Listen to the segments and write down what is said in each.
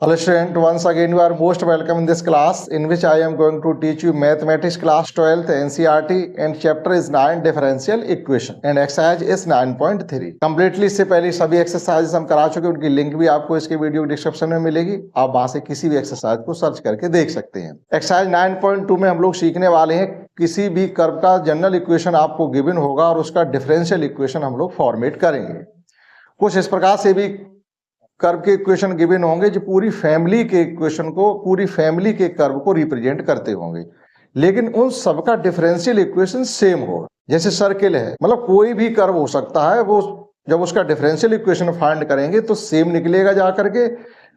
Hello student, once again you are most welcome in this class in which I am going to teach you mathematics class 12th NCERT and chapter is 9 differential equation and exercise is 9.3. Completely इससे पहले सभी exercise हम करा चुके, उनकी link भी आपको इसके वीडियो डिस्क्रिप्शन में मिलेगी। आप वहां से किसी भी एक्सरसाइज को सर्च करके देख सकते हैं। एक्सरसाइज 9.2 में हम लोग सीखने वाले हैं किसी भी कर्व का जनरल इक्वेशन आपको गिवन होगा और उसका डिफरेंशियल इक्वेशन हम लोग फॉर्मेट करेंगे। कुछ इस प्रकार से भी कर्व के इक्वेशन गिवन होंगे जो पूरी फैमिली के इक्वेशन को, पूरी फैमिली के कर्व को रिप्रेजेंट करते होंगे, लेकिन उन सबका डिफरेंशियल इक्वेशन सेम होगा। जैसे सर्किल है, मतलब कोई भी कर्व हो सकता है, वो जब उसका डिफरेंशियल इक्वेशन फाइंड करेंगे तो सेम निकलेगा जा करके,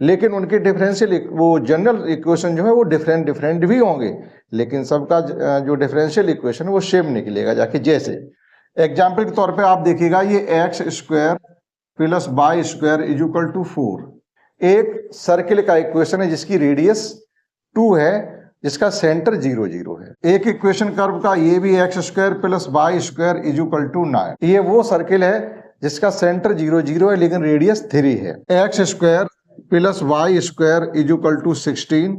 लेकिन उनके डिफरेंशियल वो जनरल इक्वेशन जो है वो डिफरेंट भी होंगे, लेकिन सबका जो डिफरेंशियल इक्वेशन वो सेम निकलेगा जाके। जैसे एग्जाम्पल के तौर पर आप देखिएगा, ये x square plus y square is equal to 4 एक सर्किल का इक्वेशन है जिसकी रेडियस 2 है, जिसका सेंटर 0 0 है। एक इक्वेशन कर्व का ये भी x square plus y square is equal to 9, ये वो सर्किल है जिसका सेंटर 0 0 है लेकिन रेडियस 3 है। X square plus y square is equal to 16,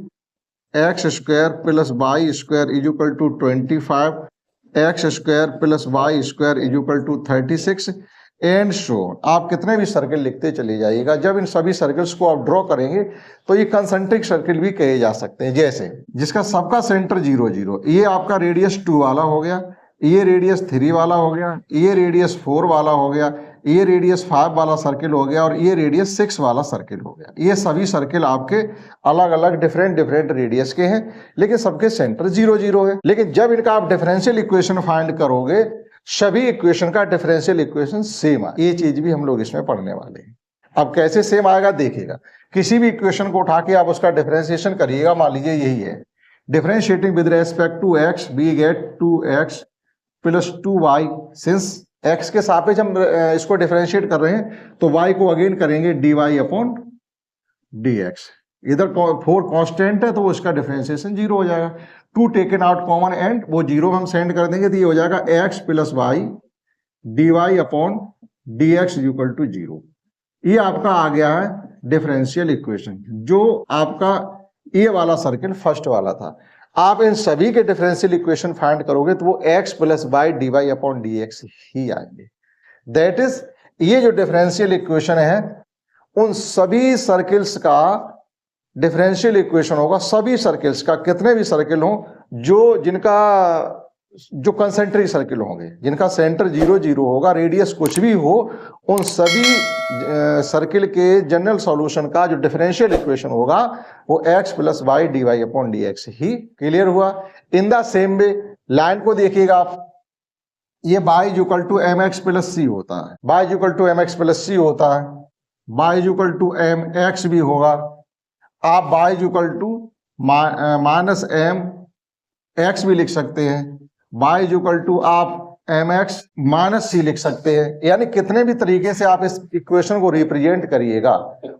x square plus y square is equal to 25, x square plus y square is equal to 36 and so. आप कितने भी सर्किल लिखते चले जाइएगा, जब इन सभी सर्किल्स को आप ड्रॉ करेंगे तो ये कंसेंट्रिक सर्किल भी कहे जा सकते हैं। जैसे जिसका सबका सेंटर 0 0, ये आपका रेडियस 2 वाला हो गया, ये रेडियस 3 वाला हो गया, ये रेडियस 4 वाला हो गया, ये रेडियस 5 वाला सर्किल हो गया और ये रेडियस 6 वाला सर्किल हो गया। ये सभी सर्किल आपके अलग अलग डिफरेंट रेडियस के हैं, लेकिन सबके सेंटर 0 0 है। लेकिन जब इनका आप डिफरेंशियल इक्वेशन फाइंड करोगे, सभी इक्वेशन का डिफरेंशियल इक्वेशन सेम आए। ये चीज भी हम लोग इसमें पढ़ने वाले हैं। अब कैसे सेम आएगा देखिएगा। किसी भी इक्वेशन को उठा के आप उसका डिफरेंशिएशन करिएगा, मान लीजिए यही है, differentiating with respect to x we get 2x plus 2y। Since x के सापेक्ष हम इसको डिफरेंशिएट कर रहे हैं तो y को अगेन करेंगे dy अपॉन dx। इधर 4 कांस्टेंट है तो वो इसका डिफरेंशिएशन 0 हो जाएगा। 2 टेकन आउट कॉमन एंड वो 0 हम सेंड कर देंगे तो ये हो जाएगा x plus y dy upon dx equal to 0। ये आपका आ गया है डिफरेंशियल इक्वेशन, जो आपका ये वाला सर्किल फर्स्ट वाला था। आप इन सभी के डिफरेंशियल इक्वेशन फाइंड करोगे तो वो x plus y dy upon dx ही आएंगे। दैट इज, ये जो डिफरेंशियल इक्वेशन है उन सभी सर्किल्स का डिफरेंशियल इक्वेशन होगा। सभी सर्किल्स का, कितने भी सर्किल हो, जो कंसेंट्रिक सर्किल होंगे, जिनका सेंटर 0 0 होगा, रेडियस कुछ भी हो, उन सभी सर्किल के जनरल सॉल्यूशन का जो डिफरेंशियल इक्वेशन होगा वो x plus y dy upon dx ही। क्लियर हुआ। In the same way line को देखिएगा आप, ये y equal to mx plus c होता है, y equal to mx plus c होता है, y इक्वल टू mx भी होगा। आप y equal to minus m x भी लिख सकते हैं, y इक्वल टू आप mx माइनस c लिख सकते हैं। यानी कितने भी तरीके से आप इस इक्वेशन को रिप्रेजेंट करिएगा,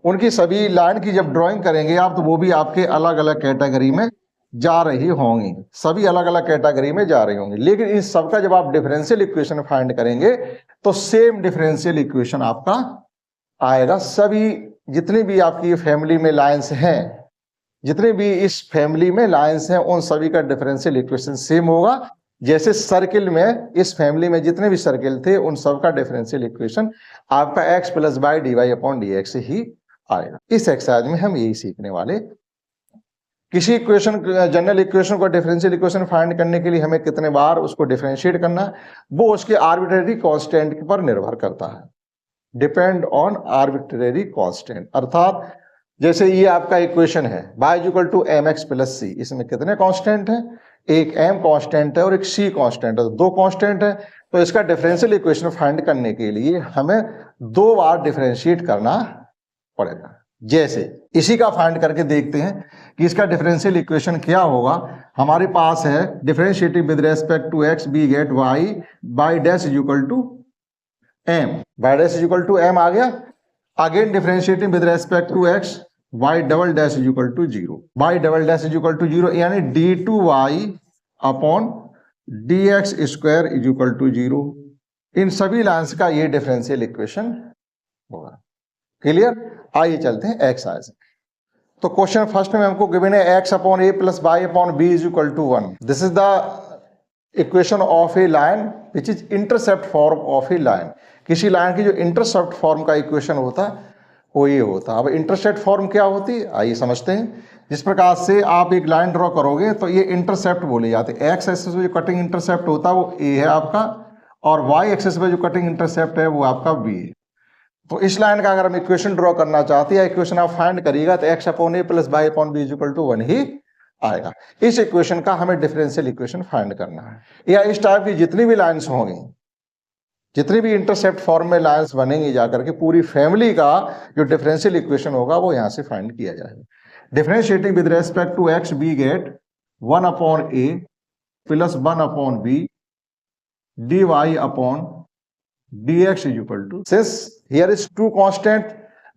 उनकी सभी लाइन की जब ड्राइंग करेंगे आप तो वो भी आपके अलग अलग कैटेगरी में जा रही होंगी, सभी अलग अलग कैटेगरी में जा रही होंगी। लेकिन इस सबका जब आप डिफरेंशियल इक्वेशन फाइंड करेंगे तो सेम डिफरेंशियल इक्वेशन आपका आएगा। सभी जितनी भी आपकी फैमिली में लाइंस हैं, जितने भी इस फैमिली में लाइंस हैं, उन सभी का डिफरेंशियल इक्वेशन सेम होगा। जैसे सर्किल में, इस फैमिली में जितने भी सर्किल थे उन सब का डिफरेंशियल इक्वेशन आपका x plus y dy upon dx ही आएगा। इस एक्सरसाइज में हम यही सीखने वाले। किसी इक्वेशन, जनरल इक्वेशन को डिफरेंशियल इक्वेशन फाइंड करने के लिए हमें कितने बार उसको डिफरेंशिएट करना है वो उसके आर्बिट्रेरी कांस्टेंट पर निर्भर करता है। डिपेंड ऑन आर्बिट्रेरी कांस्टेंट, अर्थात जैसे ये आपका इक्वेशन है y equal to mx plus c, इसमें कितने कांस्टेंट हैं, एक m कांस्टेंट है और एक c कांस्टेंट है, दो कांस्टेंट है। तो इसका डिफरेंशियल इक्वेशन फाइंड करने के लिए हमें 2 बार डिफरेंशिएट करना पड़ेगा। जैसे इसी का फाइंड करके देखते हैं कि इसका डिफरेंशियल इक्वेशन क्या होगा। हमारे पास है differentiating with respect to x we get y y dash equal to m, y dash equal to m आ गया। Again differentiating with respect to x y double dash equal to 0, y double dash equal to 0 यानी d2y upon dx square equal to 0। इन सभी lines का ये differential equation होगा। Clear. आइए चलते हैं एक्सरसाइज। तो क्वेश्चन फर्स्ट में हमको गिवन है x upon a plus y upon b is equal to 1. This is the equation of a line which is intercept form of a line. किसी line की जो इंटरसेप्ट फॉर्म का equation होता है वो ये होता है. अब इंटरसेप्ट फॉर्म क्या होती है आइए समझते हैं. जिस प्रकार से आप एक लाइन ड्रॉ करोगे तो ये इंटरसेप्ट बोले जाते हैं. एक्स एक्सिस पे जो कटिंग इंटरसेप्ट होता है वो a है आपका, और वाई एक्सिस पे जो कटिंग इंटरसेप्ट है वो आपका b है. तो इस लाइन का अगर हम इक्वेशन ड्रॉ करना चाहते हैं, इक्वेशन आप फाइंड करिएगा तो x upon a plus y upon b is equal to 1 ही आएगा. इस इक्वेशन का हमें डिफरेंशियल इक्वेशन फाइंड करना है. या इस टाइप की जितनी भी लाइंस होंगी, जितनी भी इंटरसेप्ट फॉर्म में लाइंस बनेंगी जाकर के, पूरी फैमिली का जो डिफरेंशियल इक्वेशन होगा वो यहाँ से फाइंड किया जाएगा. Differentiating with respect to x we get 1 upon a plus 1 upon b dy upon dx is equal to, since here is two constant,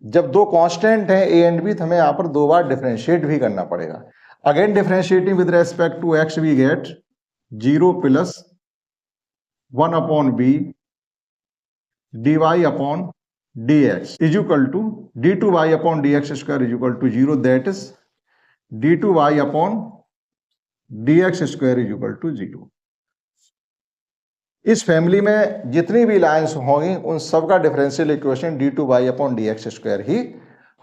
जब दो कांस्टेंट हैं a एंड b तो हमें यहाँ पर दो बार डिफरेंशिएट भी करना पड़ेगा. Again differentiating with respect to x we get 0 plus 1 upon b dy upon dx is equal to d2y upon dx square is equal to 0, that is d2y upon dx square is equal to 0. इस family में जितनी भी lines होंगी उन सब का differential equation d2y upon dx square ही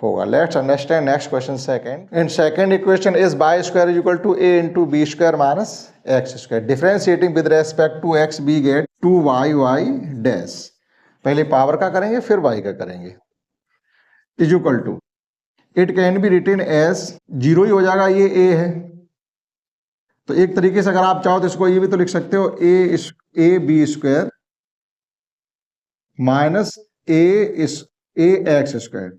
होगा. Let's understand next question second. In second equation is y square is equal to a into b square minus x square. Differentiating with respect to x b get 2y dash. पहले power का करेंगे फिर y का करेंगे. Is equal to, it can be written as, 0 ही हो जाएगा, ये a है तो एक तरीके से अगर आप चाहो तो इसको ये भी तो लिख सकते हो a b square minus a x square.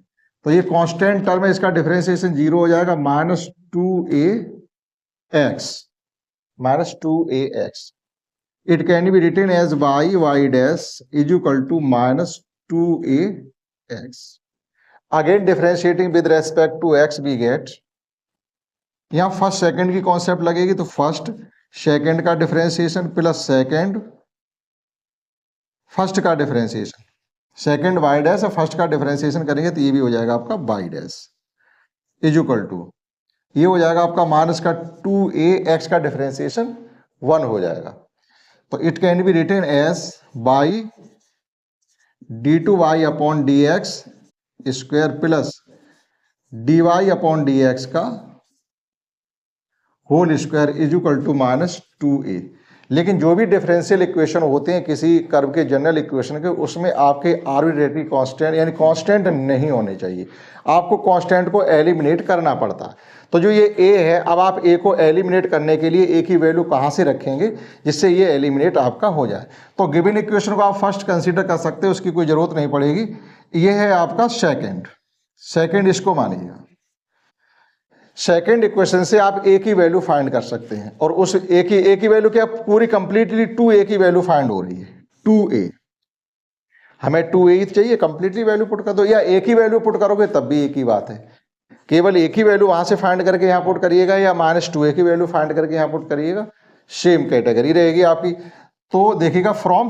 तो ये कांस्टेंट टर्म है, इसका डिफरेंशिएशन 0 हो जाएगा, minus 2ax. It can be written as y dash is equal to minus 2ax. Again differentiating with respect to x we get, यहाँ first second की concept लगेगी तो फर्स्ट सेकंड का डिफरेंशिएशन प्लस सेकंड फर्स्ट का differentiation, second y dash और first का differentiation करेंगे तो ये भी हो जाएगा आपका y dash is equal to, ये हो जाएगा आपका माइनस का 2ax का डिफरेंशिएशन 1 हो जाएगा. तो it can be written as y d2y upon dx square plus dy upon dx का whole square is equal to minus 2a. लेकिन जो भी डिफरेंशियल इक्वेशन होते हैं किसी कर्व के जनरल इक्वेशन के, उसमें आपके आर्बिट्रेरी कांस्टेंट यानी कांस्टेंट नहीं होने चाहिए. आपको कांस्टेंट को एलिमिनेट करना पड़ता है. तो जो ये a है, अब आप a को एलिमिनेट करने के लिए a की वैल्यू कहाँ से रखेंगे जिससे ये एलिमिनेट आपका हो जाए. तो गिवन इक्वेशन को आप फर्स्ट कंसीडर कर सकते हैं, उसकी कोई जरूरत नहीं पड़ेगी. ये है आपका सेकेंड इसको मानिएगा. सेकेंड इक्वेशन से आप a की वैल्यू फाइंड कर सकते हैं, और उस a की वैल्यू क्या पूरी कंप्लीटली 2a की वैल्यू फाइंड हो रही है. 2a हमें 2a चाहिए, कंप्लीटली वैल्यू पुट कर दो, या a की वैल्यू पुट करोगे तब भी एक ही बात है. केवल a की वैल्यू वहां से फाइंड करके यहाँ पुट करिएगा या माइनस 2a की वैल्यू फाइंड करके यहाँ पुट करिएगा, सेम कैटेगरी रहेगी आपकी. तो देखिएगा फ्रॉम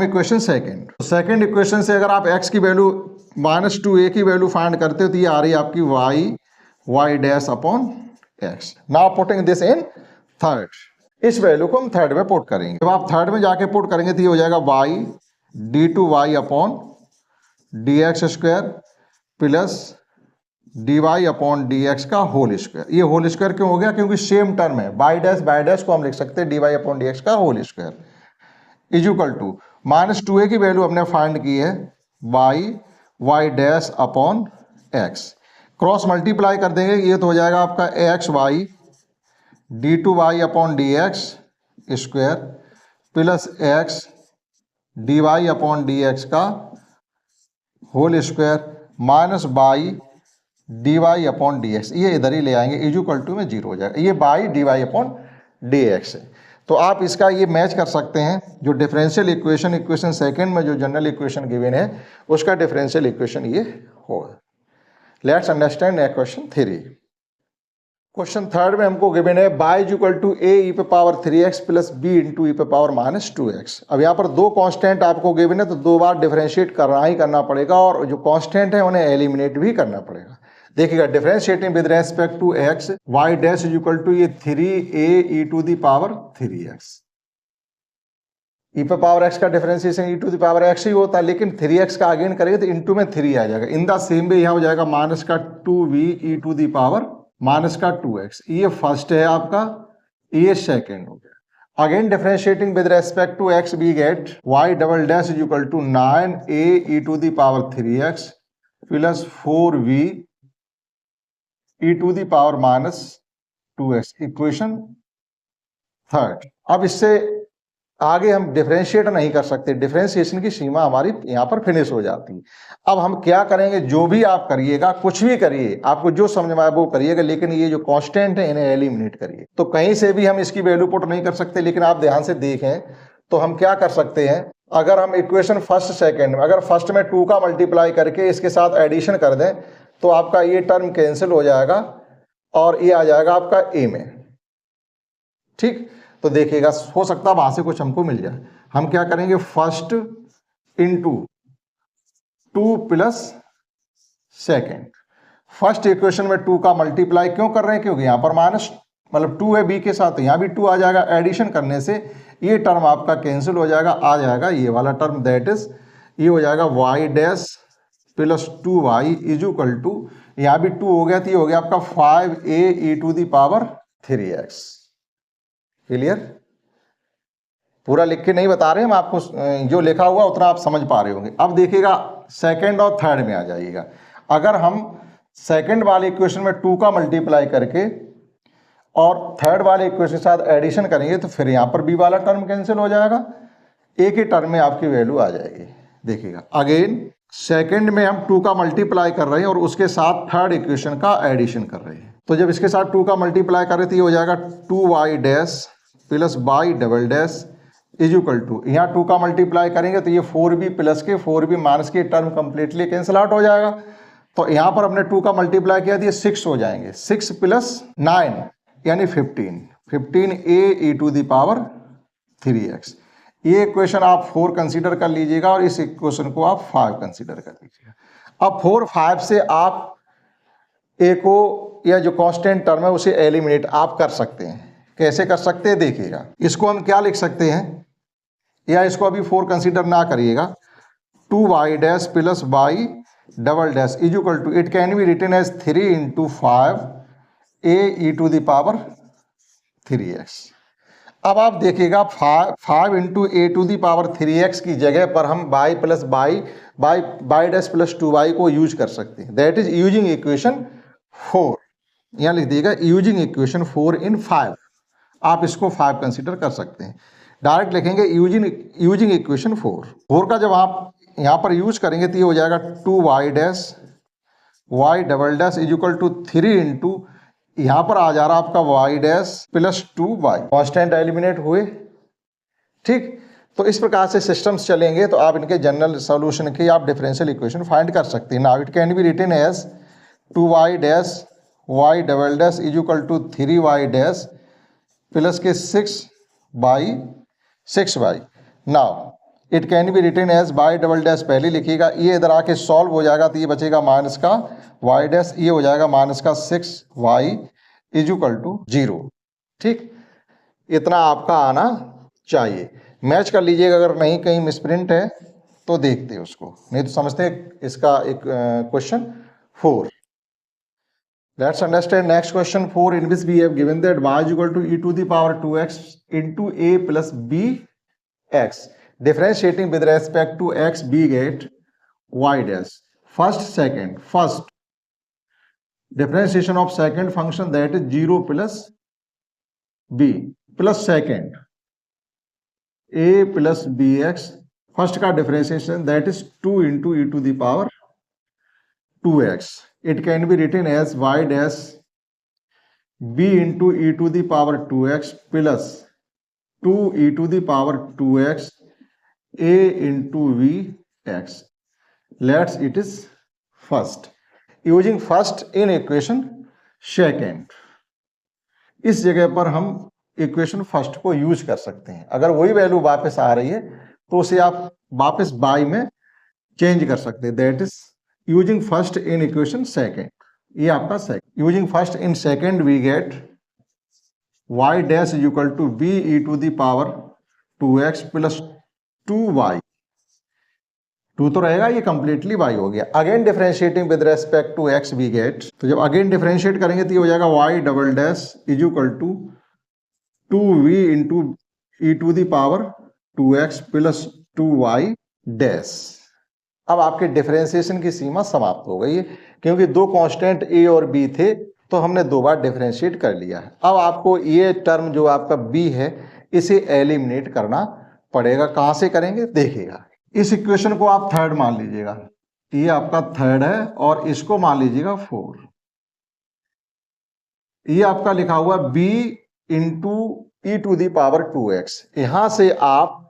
इक्वेशन सेकेंड इक्वेशन से अगर आप x की वैल्यू माइनस 2a की वैल्यू फाइंड करते हो तो ये आ रही है आपकी y dash upon x. Now putting this in third, इस वैल्यू को हम थर्ड में पुट करेंगे. जब आप थर्ड में जाके पुट करेंगे तो ये हो जाएगा y d2y upon dx square plus dy upon dx का होल स्क्वायर. ये होल स्क्वायर क्यों हो गया? क्योंकि सेम टर्म है. बाई डैश को हम लिख सकते हैं dy अपॉन dx का whole square is equal to minus 2a की वैल्यू हमने फाइंड की है y dash upon x. Cross multiply कर देंगे, ये तो हो जाएगा आपका xy d2y upon dx square plus x dy upon dx का whole square minus y dy upon dx. ये इधर ही ले आएंगे, इज इक्वल टू में 0 हो जाएगा. ये y dy अपॉन dx है. तो आप इसका ये मैच कर सकते हैं, जो डिफरेंशियल इक्वेशन सेकंड में जो जनरल इक्वेशन गिवन है उसका डिफरेंशियल इक्वेशन ये होगा. Let's understand question 3. Question third में हमको गिवन है y is equal to a e पे power 3x plus b into e पे पावर माइनस 2x। अब यहाँ पर दो कांस्टेंट आपको गिवन है तो दो बार डिफरेंशिएट करना ही करना पड़ेगा और जो कांस्टेंट है उन्हें एलिमिनेट भी करना पड़ेगा। देखिएगा differentiating with respect to x y dash is equal to ये 3a e to the power 3x। E पे पावर x का differentiation e to the power x ही होता है, लेकिन 3x का अगेन करेंगे तो इंटू में 3 आ जाएगा। इन द सेम वे यहाँ हो जाएगा माइनस का 2v e to the power minus का 2x। ये फर्स्ट है आपका, ये सेकेंड हो गया। Again differentiating with respect to x we get y double dash is equal to 9a e to the power 3x plus 4v e to the power minus 2x। Equation third. अब इससे आगे हम differentiate नहीं कर सकते, differentiation की सीमा हमारी यहाँ पर फिनिश हो जाती है। अब हम क्या करेंगे, जो भी आप करिएगा, कुछ भी करिए, आपको जो समझ में आए वो करिएगा, लेकिन ये जो कांस्टेंट है इन्हें एलिमिनेट करिए। तो कहीं से भी हम इसकी वैल्यू पुट नहीं कर सकते, लेकिन आप ध्यान से देखें तो हम क्या कर सकते हैं, अगर हम इक्वेशन फर्स्ट सेकेंड में, अगर फर्स्ट में 2 का मल्टीप्लाई करके इसके साथ एडिशन कर दें तो आपका ये टर्म कैंसिल हो जाएगा और ये आ जाएगा आपका ए में। ठीक, तो देखिएगा हो सकता है वहां से कुछ हमको मिल जाए। हम क्या करेंगे, first into 2 plus second. First equation में 2 का मल्टीप्लाई क्यों कर रहे हैं, क्योंकि यहां पर माइनस मतलब 2 है b के साथ, यहां भी 2 आ जाएगा। एडिशन करने से ये टर्म आपका कैंसिल हो जाएगा, आ जाएगा ये वाला टर्म, दैट इज ये हो जाएगा y dash plus 2y is equal to, यहां भी 2 हो गया तो ये हो गया आपका 5a e to the power 3x। Clear? पूरा लिख के नहीं बता रहे हम आपको, जो लिखा हुआ उतना आप समझ पा रहे होंगे। अब देखिएगा सेकंड और थर्ड में आ जाइएगा। अगर हम सेकंड वाले इक्वेशन में 2 का मल्टीप्लाई करके और थर्ड वाले इक्वेशन के साथ एडिशन करेंगे तो फिर यहाँ पर बी वाला टर्म कैंसिल हो जाएगा, एक ही टर्म में आपकी वैल्यू आ जाएगी। देखिएगा अगेन सेकंड में हम 2 का मल्टीप्लाई कर रहे हैं और उसके साथ थर्ड इक्वेशन का एडिशन कर रहे हैं। तो जब इसके साथ 2 का मल्टीप्लाई कर रहे थे, ये हो जाएगा 2y dash plus y double dash is equal to, यहाँ 2 का मल्टीप्लाई करेंगे तो ये 4b प्लस के 4b माइनस के टर्म कंप्लीटली कैंसिल आउट हो जाएगा। तो यहाँ पर हमने 2 का मल्टीप्लाई किया तो ये 6 हो जाएंगे, 6 प्लस 9 यानी 15a e to the power 3x। ये इक्वेशन आप 4 कंसीडर कर लीजिएगा और इस इक्वेशन को आप 5 कंसीडर कर लीजिएगा। अब 4 5 से आप ए को या जो कांस्टेंट टर्म है उसे एलिमिनेट आप कर सकते हैं। कैसे कर सकते हैं, देखिएगा। इसको हम क्या लिख सकते हैं, या इसको अभी 4 कंसीडर ना करिएगा, 2y dash plus y double dash is equal to, it can be written as 3 into 5a e to the power 3x। अब आप देखिएगा 5 into a to the power 3x की जगह पर हम y plus y dash plus 2y को use कर सकते हैं, दैट इज यूजिंग इक्वेशन 4। यहाँ लिख दिएगा यूजिंग इक्वेशन 4 इन 5, आप इसको 5 कंसीडर कर सकते हैं। डायरेक्ट लिखेंगे यूजिंग इक्वेशन 4 का जब आप यहाँ पर यूज करेंगे तो ये हो जाएगा 2y dash y double dash is equal to 3 into, यहाँ पर आ जा रहा आपका y dash plus 2y। Constant eliminate हुए। ठीक, तो इस प्रकार से सिस्टम्स चलेंगे तो आप इनके जनरल सॉल्यूशन की आप डिफरेंशियल इक्वेशन फाइंड कर सकते हैं। Now it can be written as 2y dash y double dash is equal to 3y dash plus के 6y। Now it can be written as y double dash, पहले लिखिएगा, ये इधर आके सॉल्व हो जाएगा तो ये बचेगा माइनस का y डैश, ये हो जाएगा माइनस का 6y इज इक्वल टू 0। ठीक, इतना आपका आना चाहिए। मैच कर लीजिएगा, अगर नहीं कहीं मिसप्रिंट है तो देखते उसको, नहीं तो समझते इसका एक question 4। Let's understand next question 4, in which we have given that y is equal to e to the power 2x into a plus bx. Differentiating with respect to x, b get y dash. First differentiation of second function, that is 0 plus b plus second a plus bx. First का differentiation, that is 2 into e to the power 2x. It can be written as y dash b into e to the power 2x plus 2 e to the power 2x a into vx. Let's it is first. Using first in equation second. इस जगह पर हम equation first को use कर सकते हैं। अगर वही वैल्यू वापस आ रही है तो उसे आप वापस बाई में चेंज कर सकते हैं। That is using first in equation second. ये आपका second. Using first in second we get y dash is equal to b e to the power 2x plus 2y। 2 तो रहेगा, ये कंप्लीटली y हो गया। Again differentiating with respect to x we get, तो जब again differentiate करेंगे तो ये हो जाएगा y double dash is equal to 2v into e to the power 2x plus 2y dash. अब आपके डिफरेंशिएशन की सीमा समाप्त हो गई है, क्योंकि दो कांस्टेंट a और b थे तो हमने दो बार डिफरेंशिएट कर लिया है। अब आपको ये टर्म जो आपका b है इसे एलिमिनेट करना पड़ेगा। कहां से करेंगे देखिएगा। इस इक्वेशन को आप थर्ड मान लीजिएगा, ये आपका थर्ड है, और इसको मान लीजिएगा 4। ये आपका लिखा हुआ b into e to the power 2x। यहां से आप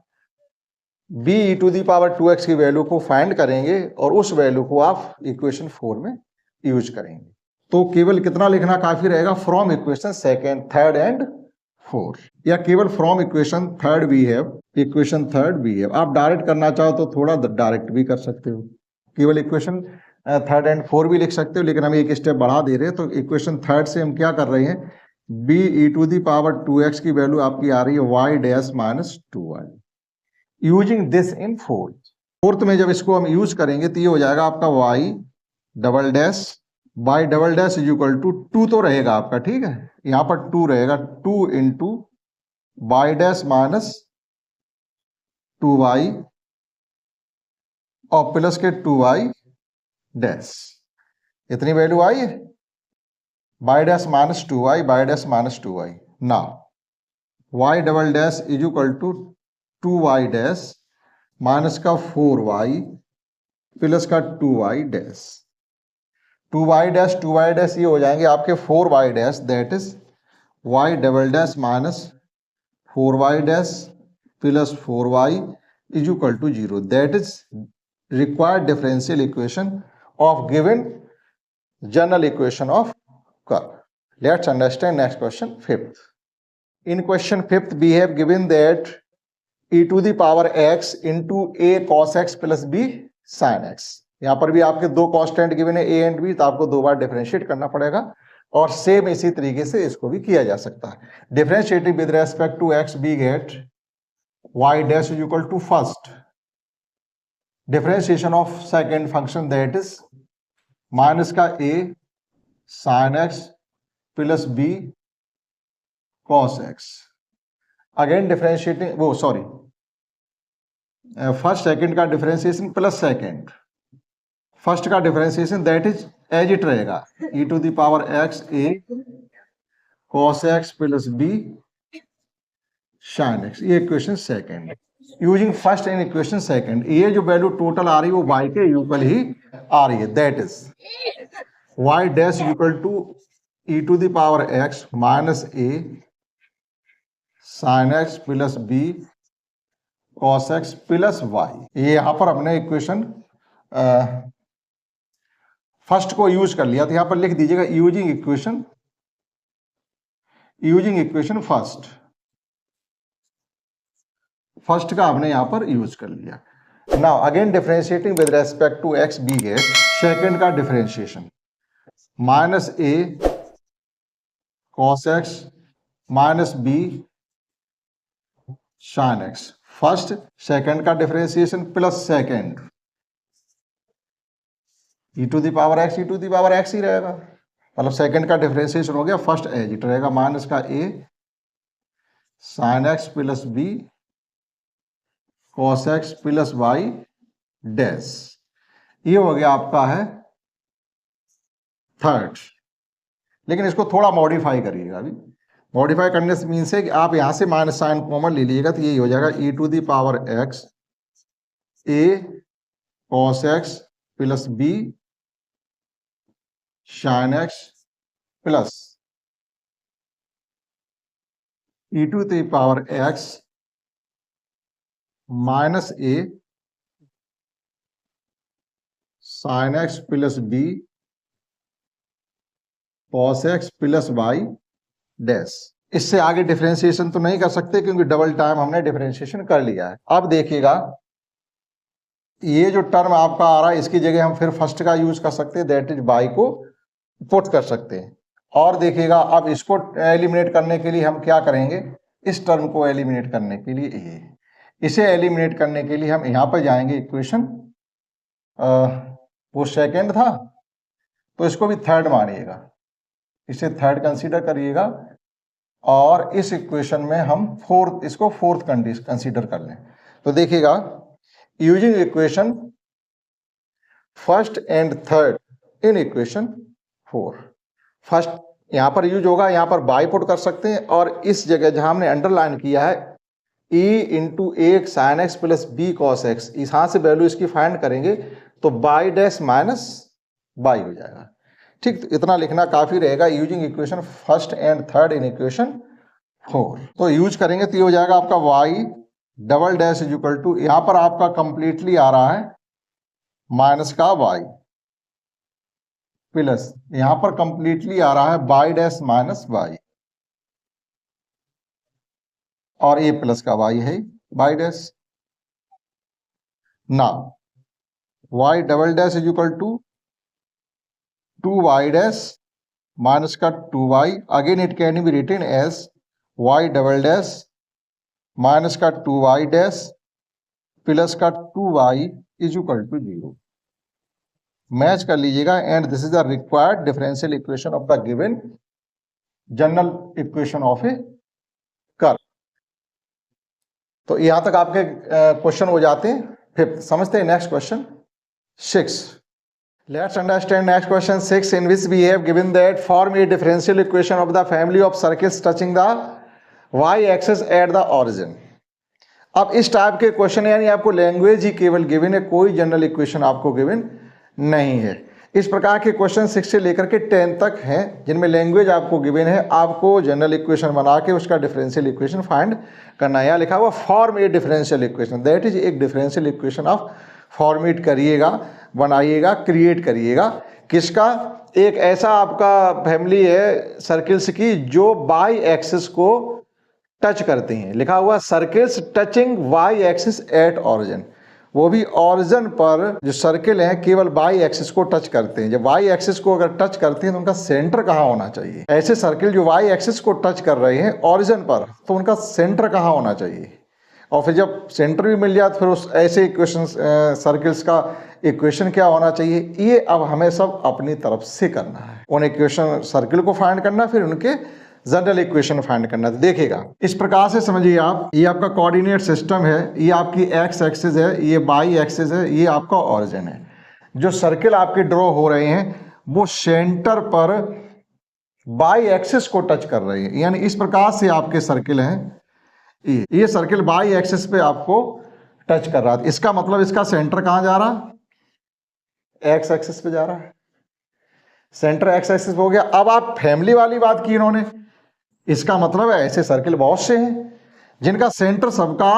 b e to the power 2x की वैल्यू को फाइंड करेंगे और उस वैल्यू को आप इक्वेशन 4 में यूज करेंगे। तो केवल कितना लिखना काफी रहेगा, from equation second, third and 4, या केवल from equation third we have, equation third we have. आप डायरेक्ट करना चाहो तो थोड़ा डायरेक्ट भी कर सकते हो, केवल इक्वेशन थर्ड एंड 4 भी लिख सकते हो, लेकिन हम एक स्टेप बढ़ा दे रहे हैं। तो इक्वेशन थर्ड से हम क्या कर रहे हैं, b e to the power 2x की वैल्यू आपकी आ रही है y dash minus 2y। Using this in fourth में जब इसको हम यूज करेंगे तो ये हो जाएगा आपका y double dash is equal to 2 तो रहेगा आपका, ठीक है, यहां पर 2 रहेगा, 2 into y dash minus 2y और प्लस के 2y डैश। इतनी वैल्यू आई है, y dash minus 2y, y dash minus 2y। Now y double dash is equal to 2y dash minus का 4y प्लस का 2y डैश। 2y डैश ये हो जाएंगे आपके 4y dash, that is y double dash minus 4y dash plus 4y is equal to 0। That is required differential equation of given general equation of curve. Let's understand next question fifth. In question fifth we have given that e to the power x into a cos x plus b sin x। यहां पर भी आपके दो constant given है a and b, तो आपको दो बार differentiate करना पड़ेगा, और सेम इसी तरीके से इसको भी किया जा सकता है। Differentiating with respect to x we get y dash is equal to first differentiation of second function, that is minus का a sin x plus b cos x। Again differentiating, वो सॉरी, फर्स्ट सेकंड का differentiation plus second, first का differentiation that is as it रहेगा, e to the power x a cos x plus b sin x। ये equation second. Using first in equation second, ये जो value total आ रही है वो y के equal ही आ रही है, that is y dash equal to e to the power x minus a sin x plus b cos x plus y। ये यहां पर हमने इक्वेशन फर्स्ट को यूज कर लिया, तो यहां पर लिख दीजिएगा यूजिंग इक्वेशन फर्स्ट का हमने यहां पर यूज कर लिया। Now again differentiating with respect to x we get second का differentiation minus a cos x minus b sin x। First second का differentiation plus second e to the power x ही रहेगा, मतलब सेकंड का differentiation हो गया, first as it रहेगा, minus का a sin x plus b cos x plus y dash. ये हो गया आपका है थर्ड। लेकिन इसको थोड़ा मॉडिफाई करिएगा, अभी मॉडिफाई करने से मीन्स है कि आप यहां से माइनस साइन कॉमन ले लीजिएगा, तो ये हो जाएगा e to the power x a cos x plus b sin x plus e to the power x minus a sin x plus b cos x plus y dash. इससे आगे differentiation तो नहीं कर सकते क्योंकि डबल टाइम हमने differentiation कर लिया है। अब देखिएगा ये जो टर्म आपका आ रहा है इसकी जगह हम फिर फर्स्ट का यूज कर सकते हैं, दैट इज बाई को पुट कर सकते हैं। और देखिएगा अब इसको एलिमिनेट करने के लिए हम क्या करेंगे, इस टर्म को एलिमिनेट करने के लिए इसे एलिमिनेट करने के लिए हम यहाँ पर जाएंगे इक्वेशन, वो सेकेंड था तो इसको भी थर्ड मानिएगा, इसे थर्ड कंसीडर करिएगा और इस इक्वेशन में हम फोर्थ, इसको फोर्थ कंसीडर कर लें। तो देखिएगा using equation first and third in equation 4, first यहां पर यूज होगा, यहां पर बाई पुट कर सकते हैं और इस जगह जहां हमने अंडरलाइन किया है e into a sine x plus b cos x, यहां से वैल्यू इसकी फाइंड करेंगे तो बाई डैश माइनस बाई हो जाएगा। ठीक, तो इतना लिखना काफी रहेगा। Using equation first and third in equation 4, तो यूज करेंगे तो ये हो जाएगा आपका y double dash is equal to, यहां पर आपका कंप्लीटली आ रहा है माइनस का y प्लस यहां पर कंप्लीटली आ रहा है बाई डैश माइनस y और a प्लस का y है बाई डैश। ना y double dash is equal to 2y dash minus का 2y, again it can be written as y double dash minus का 2y डैश प्लस का 2y is equal to 0। Match कर लीजिएगा and this is the required differential equation of the given general equation of A curve. तो यहां तक आपके question हो जाते हैं। फिफ्थ समझते हैं next question 6। Let's understand next question 6, in which we have given that form a differential equation of the family of circles touching the y-axis at the origin। अब इस टाइप के क्वेश्चन यानी आपको लैंग्वेज ही केवल given है, कोई general equation आपको given नहीं है। इस प्रकार के क्वेश्चन 6 से लेकर के 10 तक हैं जिनमें लैंग्वेज आपको गिवन है, आपको जनरल इक्वेशन बना के उसका डिफरेंशियल इक्वेशन फाइंड करना है। यहाँ लिखा हुआ form A differential equation, that is एक डिफरेंशियल इक्वेशन ऑफ फॉर्मेट करिएगा, बनाइएगा, क्रिएट करिएगा। किसका? एक ऐसा आपका फैमिली है सर्किल्स की जो बाई एक्सिस को टच करती हैं। लिखा हुआ circles touching y axis at origin, वो भी ऑरिजिन पर जो सर्किल हैं केवल वाई एक्सिस को टच करते हैं। जब वाई एक्सिस को अगर टच करते हैं तो उनका सेंटर कहाँ होना चाहिए? ऐसे सर्किल जो वाई एक्सिस को टच कर रहे हैं ऑरिजिन पर, तो उनका सेंटर कहाँ होना चाहिए? और फिर जब सेंटर भी मिल जाए तो फिर उस ऐसे इक्वेशन सर्किल्स का इक्वेशन क्या होना चाहिए, ये अब हमें सब अपनी तरफ से करना है। उन इक्वेशन सर्किल को फाइंड करना, फिर उनके जनरल इक्वेशन फाइंड करना। तो देखिएगा इस प्रकार से समझिए आप, ये आपका कोऑर्डिनेट सिस्टम है, ये आपकी एक्स एक्सिस है, ये वाई एक्सिस है, ये आपका ऑरिजिन है। जो सर्किल आपके ड्रॉ हो रहे हैं वो सेंटर पर वाई एक्सिस को टच कर रहे हैं, यानी इस प्रकार से आपके सर्किल हैं। ये सर्किल वाई एक्सिस पे आपको टच कर रहा है, इसका मतलब इसका सेंटर कहां जा रहा है? एक्स एक्सिस पे जा रहा है। सेंटर एक्स एक्सिस हो गया। अब आप फैमिली वाली बात की इन्होंने, इसका मतलब है ऐसे सर्किल बहुत से हैं जिनका सेंटर सबका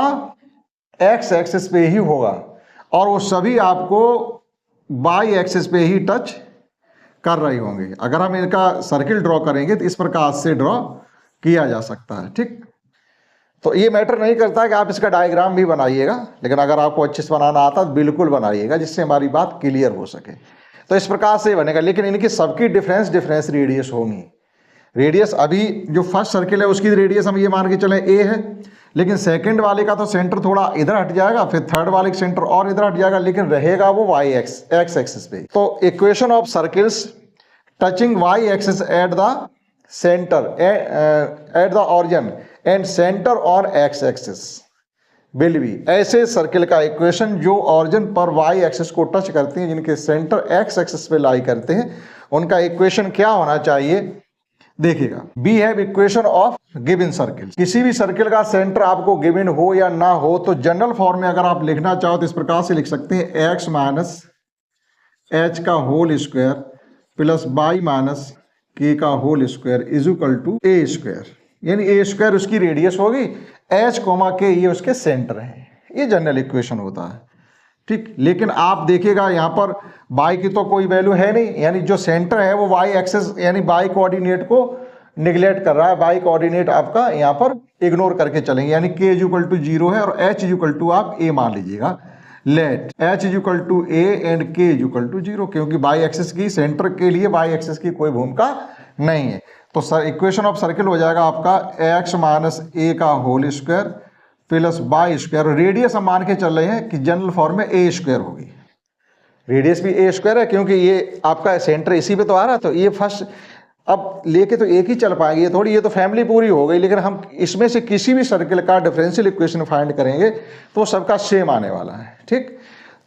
एक्स एक्सिस पे ही होगा और वो सभी आपको वाई एक्सिस पे ही टच कर रही होंगे। अगर हम इनका सर्किल ड्रॉ करेंगे तो इस प्रकार से ड्रॉ किया जा सकता है। ठीक, तो ये मैटर नहीं करता है कि आप इसका डायग्राम भी बनाइएगा, लेकिन अगर आपको अच्छे से बनाना आता है तो बिल्कुल बनाइएगा जिससे हमारी बात क्लियर हो सके। तो इस प्रकार से बनेगा, लेकिन इनकी सबकी डिफरेंस रेडियस होंगी। रेडियस अभी जो फर्स्ट सर्किल है उसकी रेडियस हम ये मान के चले ए है, लेकिन सेकंड वाले का तो सेंटर थोड़ा इधर हट जाएगा, फिर थर्ड वाले का सेंटर और इधर हट जाएगा, लेकिन रहेगा वो वाई एक्स एक्सिस पे। तो equation of circles touching y axis at the centre at the origin and centre on x axis will be, ऐसे सर्किल का इक्वेशन जो ऑरिजिन पर वाई एक्सिस को टच करती हैं, जिनके सेंटर एक्स एक्सिस पे लाई करते हैं, उनका इक्वेशन क्या होना चाहिए? देखिएगा, we have equation of given circle. किसी भी सर्किल का सेंटर आपको गिवन हो या ना हो तो जनरल फॉर्म में अगर आप लिखना चाहो तो इस प्रकार से लिख सकते हैं, एक्स माइनस एच का whole square plus y minus k का whole square is equal to a square, यानी ए स्क्वायर उसकी रेडियस होगी, एच कोमा के ये उसके सेंटर है। ये जनरल इक्वेशन होता है। ठीक, लेकिन आप देखिएगा यहाँ पर बाई की तो कोई वैल्यू है नहीं, यानी जो सेंटर है वो वाई एक्सिस यानी बाई कोऑर्डिनेट को निगलेक्ट कर रहा है, वाई कोऑर्डिनेट आपका यहाँ पर इग्नोर करके चलेंगे, यानी k इज इक्वल टू 0 है और h इज इक्वल टू आप a मान लीजिएगा। Let h is equal to a and k is equal to 0, क्योंकि वाई एक्सिस की सेंटर के लिए वाई एक्सिस की कोई भूमिका नहीं है। तो सर इक्वेशन ऑफ सर्किल हो जाएगा आपका x माइनस ए का whole square plus y square. Radius हम मान के चल रहे हैं कि जनरल फॉर्म में ए स्क्वायर होगी, रेडियस भी ए स्क्वायर है क्योंकि ये आपका सेंटर इसी पे तो आ रहा, तो ये फर्स्ट अब लेके तो एक ही चल पाएंगे, ये थोड़ी, ये तो फैमिली पूरी हो गई, लेकिन हम इसमें से किसी भी सर्किल का डिफरेंशियल इक्वेशन फाइंड करेंगे तो सबका सेम आने वाला है। ठीक,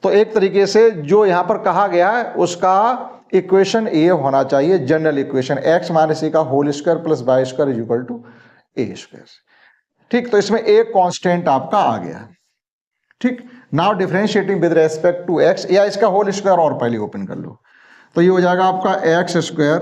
तो एक तरीके से जो यहाँ पर कहा गया है उसका इक्वेशन ये होना चाहिए general equation, x minus a का whole square plus y square is equal to a square. ठीक, तो इसमें एक कांस्टेंट आपका आ गया। ठीक, now differentiating with respect to x, या इसका होल स्क्वायर और पहले ओपन कर लो, तो ये हो जाएगा आपका x square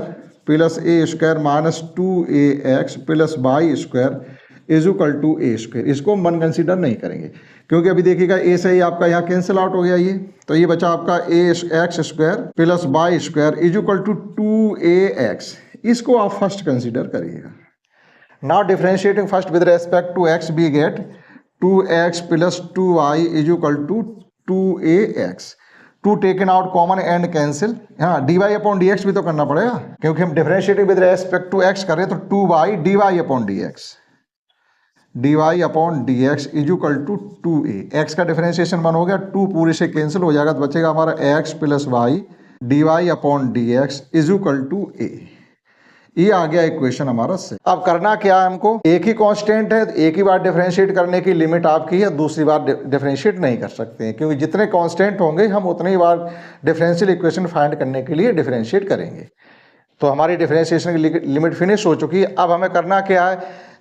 plus a square minus 2ax plus y square is equal to a square. इसको हम वन कंसीडर नहीं करेंगे क्योंकि अभी देखिएगा ए से ही आपका यहाँ कैंसिल आउट हो गया ये, तो ये बचा आपका x square plus y square is equal to 2ax। इसको आप फर्स्ट कंसीडर करिएगा। Now differentiating first with respect to x we get 2x plus 2y is equal to 2ax। 2 taken out common and cancel, हाँ dy upon dx भी तो करना पड़ेगा क्योंकि हम differentiating with respect to x कर रहे हैं, तो 2y dy upon dx, dy upon dx is equal to 2a। x का डिफरेंशिएशन 1 हो गया, 2 पूरे से कैंसिल हो जाएगा, तो बचेगा हमारा x plus y dy upon dx is equal to a। ये आ गया इक्वेशन हमारा से। अब करना क्या है हमको, एक ही कांस्टेंट है, एक ही बार डिफरेंशिएट करने की लिमिट आपकी है, दूसरी बार डिफरेंशिएट नहीं कर सकते हैं क्योंकि जितने कांस्टेंट होंगे हम उतनी बार डिफरेंशियल इक्वेशन फाइंड करने के लिए डिफरेंशिएट करेंगे। तो हमारी डिफरेंशिएशन की लिमिट फिनिश हो चुकी है। अब हमें करना क्या है,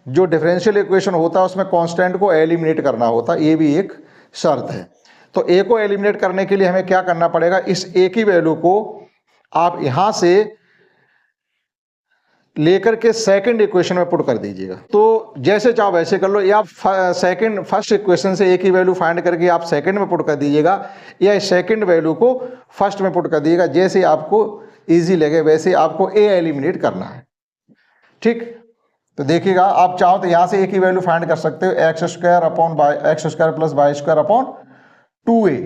जो डिफरेंशियल इक्वेशन होता है उसमें कांस्टेंट को एलिमिनेट करना होता है, ये भी एक शर्त है। तो ए को एलिमिनेट करने के लिए हमें क्या करना पड़ेगा, इस ए की वैल्यू को आप यहां से लेकर के सेकंड इक्वेशन में पुट कर दीजिएगा। तो जैसे चाहो वैसे कर लो, या फर्स्ट इक्वेशन से ए की वैल्यू फाइंड करके आप सेकंड में पुट कर दीजिएगा, या सेकंड वैल्यू को फर्स्ट में पुट कर दीजिएगा, जैसे आपको इजी लगे वैसे आपको ए एलिमिनेट करना है। ठीक, तो देखिएगा आप चाहो तो यहां से ए की वैल्यू फाइंड कर सकते हो, x square upon x square plus y square upon 2a,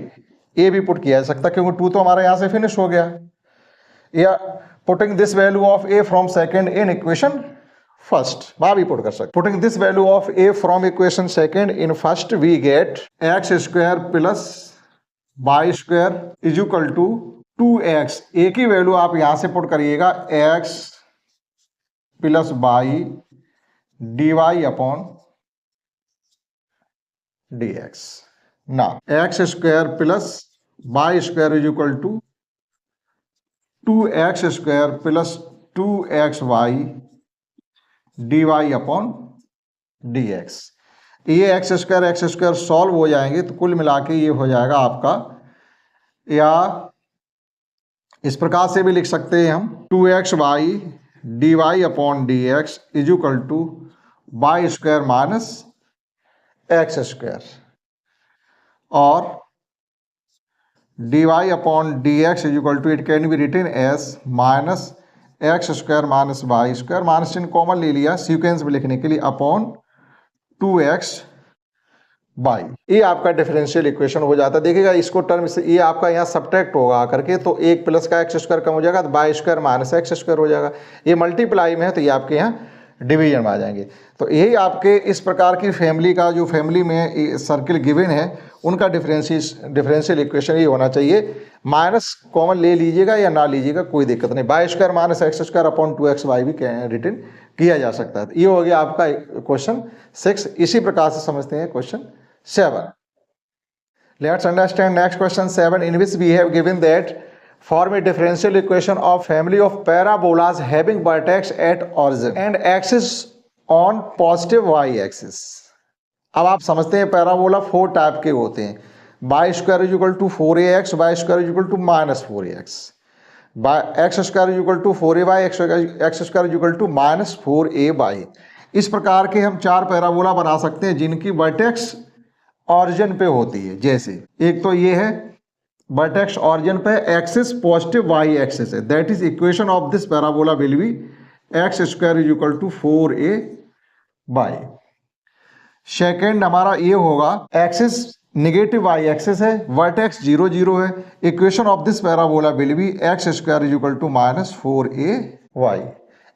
a भी पुट किया जा सकता क्योंकि 2 तो हमारा यहां से फिनिश हो गया, या putting this value of a from second in equation first, वहां भी पुट कर सकते। putting this value of a from equation second in first we get x square plus y square is equal to 2x। a की value आप यहां से put करिएगा x plus y dy upon dx। ना x square plus y square is equal to 2x square plus 2xy dy upon dx। ये x square solve हो जाएंगे तो कुल मिला के ये हो जाएगा आपका, या इस प्रकार से भी लिख सकते हैं हम 2xy dy upon dx is equal to y square minus x square, और dy upon dx is equal to, it can be written as minus x square minus y square, minus चिन्ह कॉमन ले लिया sequence में लिखने के लिए, upon 2x y। ये आपका डिफरेंशियल इक्वेशन हो जाता है। देखिएगा इसको टर्म से ये आपका यहाँ सब्ट्रैक्ट होगा करके, तो एक प्लस का एक्स स्क्वायर कम हो जाएगा तो y square minus x square हो जाएगा। ये मल्टीप्लाई में है तो ये आपके यहाँ डिवीजन में आ जाएंगे। तो यही आपके इस प्रकार की फैमिली का, जो फैमिली में सर्किल गिवन है उनका डिफरेंशियल इक्वेशन ये होना चाहिए। माइनस कॉमन ले लीजिएगा या ना लीजिएगा कोई दिक्कत नहीं, y square minus x square upon 2xy भी रिटर्न किया जा सकता है। ये हो गया आपका क्वेश्चन 6। इसी प्रकार से समझते हैं question 7। Let's understand next question 7, in which we have given that form a differential equation of family of parabolas having vertex at origin and axis on positive y axis। अब आप समझते हैं पैराबोला 4 टाइप के होते हैं, y square is equal to 4ax, y square is equal to minus 4ax, x square is equal to 4ay, x square is equal to minus 4ay। इस प्रकार के हम 4 पैराबोला बना सकते हैं जिनकी वर्टेक्स ऑरिजिन पे होती है। जैसे एक तो ये है वर्टेक्स ऑरिजिन पे एक्सिस पॉजिटिव वाई एक्सिस है, that is equation of this parabola will be x square is equal to 4a y. Second हमारा ये होगा एक्सिस नेगेटिव वाई एक्सिस है, वर्टेक्स 0 0 है। Equation of this parabola will be x square is equal to minus 4a y.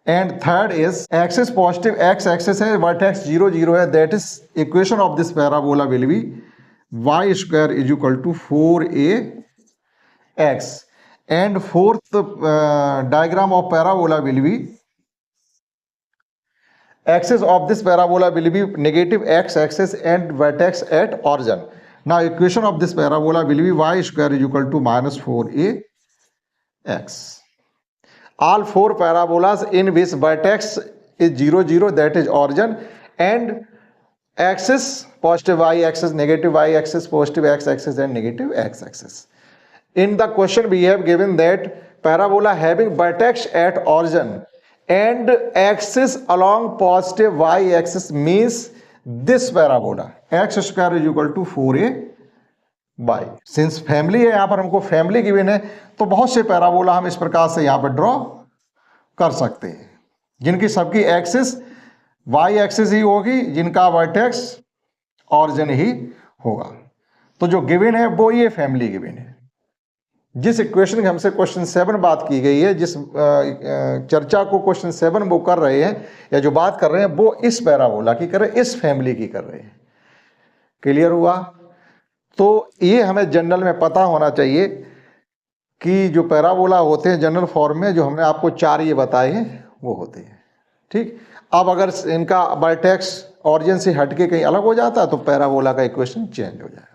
And third is axis positive x axis है, vertex 0 0 है, that is equation of this parabola will be y square is equal to 4a x। and fourth diagram of parabola will be axis of this parabola will be negative x axis and vertex at origin. Now equation of this parabola will be y square is equal to minus 4a x. All four parabolas in which vertex is 0 0, that is origin, and axis positive y axis, negative y axis, positive x axis and negative x axis. In the question we have given that parabola having vertex at origin and axis along positive y axis means this parabola x square is equal to 4a by। Since family है, यहाँ पर हमको family given है, तो बहुत से parabola हम इस प्रकार से यहाँ पर ड्रॉ कर सकते हैं जिनकी सबकी एक्सिस y एक्सिस ही होगी, जिनका वर्टेक्स ऑरिजिन ही होगा। तो जो गिवन है वो ये फैमिली गिवन है। जिस इक्वेशन की हमसे क्वेश्चन 7 बात की गई है, जिस चर्चा को क्वेश्चन 7 वो कर रहे हैं या जो बात कर रहे हैं वो इस पैराबोला की कर रहे हैं, इस फैमिली की कर रहे हैं। क्लियर हुआ? तो ये हमें जनरल में पता होना चाहिए कि जो पैराबोला होते हैं जनरल फॉर्म में, जो हमने आपको 4 ये बताए हैं वो होते हैं। ठीक, अब अगर इनका वर्टेक्स ऑरिजिन से हटके कहीं अलग हो जाता है तो पैराबोला का इक्वेशन चेंज हो जाएगा।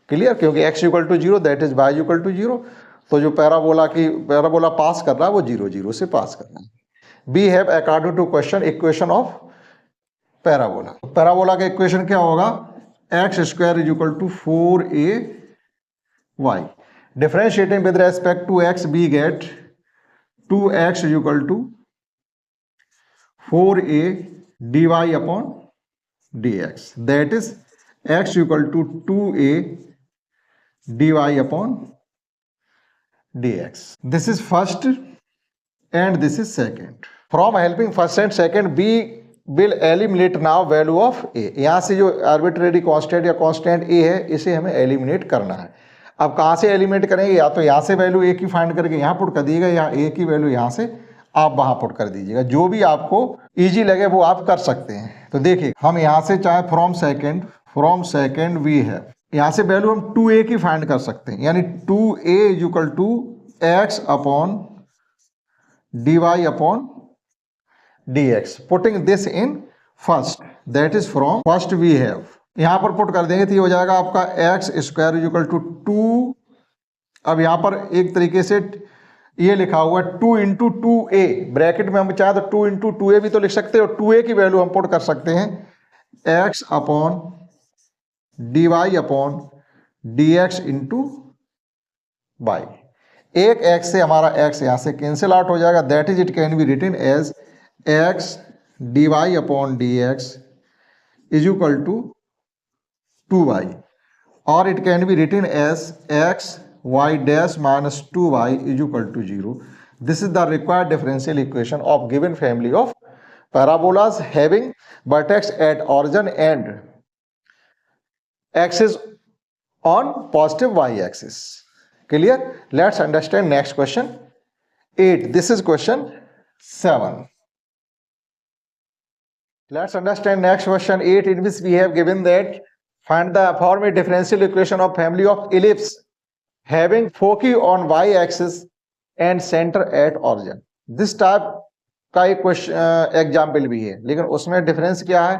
क्लियर? क्योंकि x equal to 0 that is y equal to 0, तो जो पैराबोला पास कर रहा है वो 0 0 से पास कर रहा है। We have according to question equation of parabola. Parabola का इक्वेशन क्या होगा? X square is equal to 4a y। Differentiating with respect to x we get 2x is equal to 4a dy upon dx, that is x equal to 2a dy upon dx. This is first and this is second. From helping first and second, we will eliminate now value of a. यहाँ से जो arbitrary constant या constant a है, इसे हमें eliminate करना है। अब कहाँ से eliminate करेंगे? या तो यहाँ से वैल्यू a की फाइंड करके यहाँ पुट कर दीजिएगा, या a की वैल्यू यहाँ से आप वहाँ पुट कर दीजिएगा। जो भी आपको ईजी लगे वो आप कर सकते हैं। तो देखिए, हम यहाँ से चाहे फ्रॉम सेकेंड वी हैव, यहां से वैल्यू हम 2a की फाइंड कर सकते हैं, यानी 2a is equal to x upon dy upon dx। Putting this in first, that is from first we have, यहां पर पुट कर देंगे तो ये हो जाएगा आपका x square is equal to 2। अब यहां पर एक तरीके से ये लिखा हुआ है 2 इंटू 2a, ब्रैकेट में हम चाहे तो 2 इंटू 2a भी तो लिख सकते हैं, और 2a की वैल्यू हम पुट कर सकते हैं x upon dy upon dx into by. एक x से हमारा x यहां से कैंसिल आउट हो जाएगा, that is it can be written as x dy upon dx is equal to 2y, और it can be written as x y dash minus 2y is equal to 0। This is the required differential equation of given family of parabolas having vertex at origin and axis on positive y axis. Clear? Let's understand next question 8. This is question 7. Let's understand next question 8, in which we have given that find the form a differential equation of family of ellipse having foci on y axis and center at origin. This type का एक question example भी है, लेकिन उसमें difference क्या है?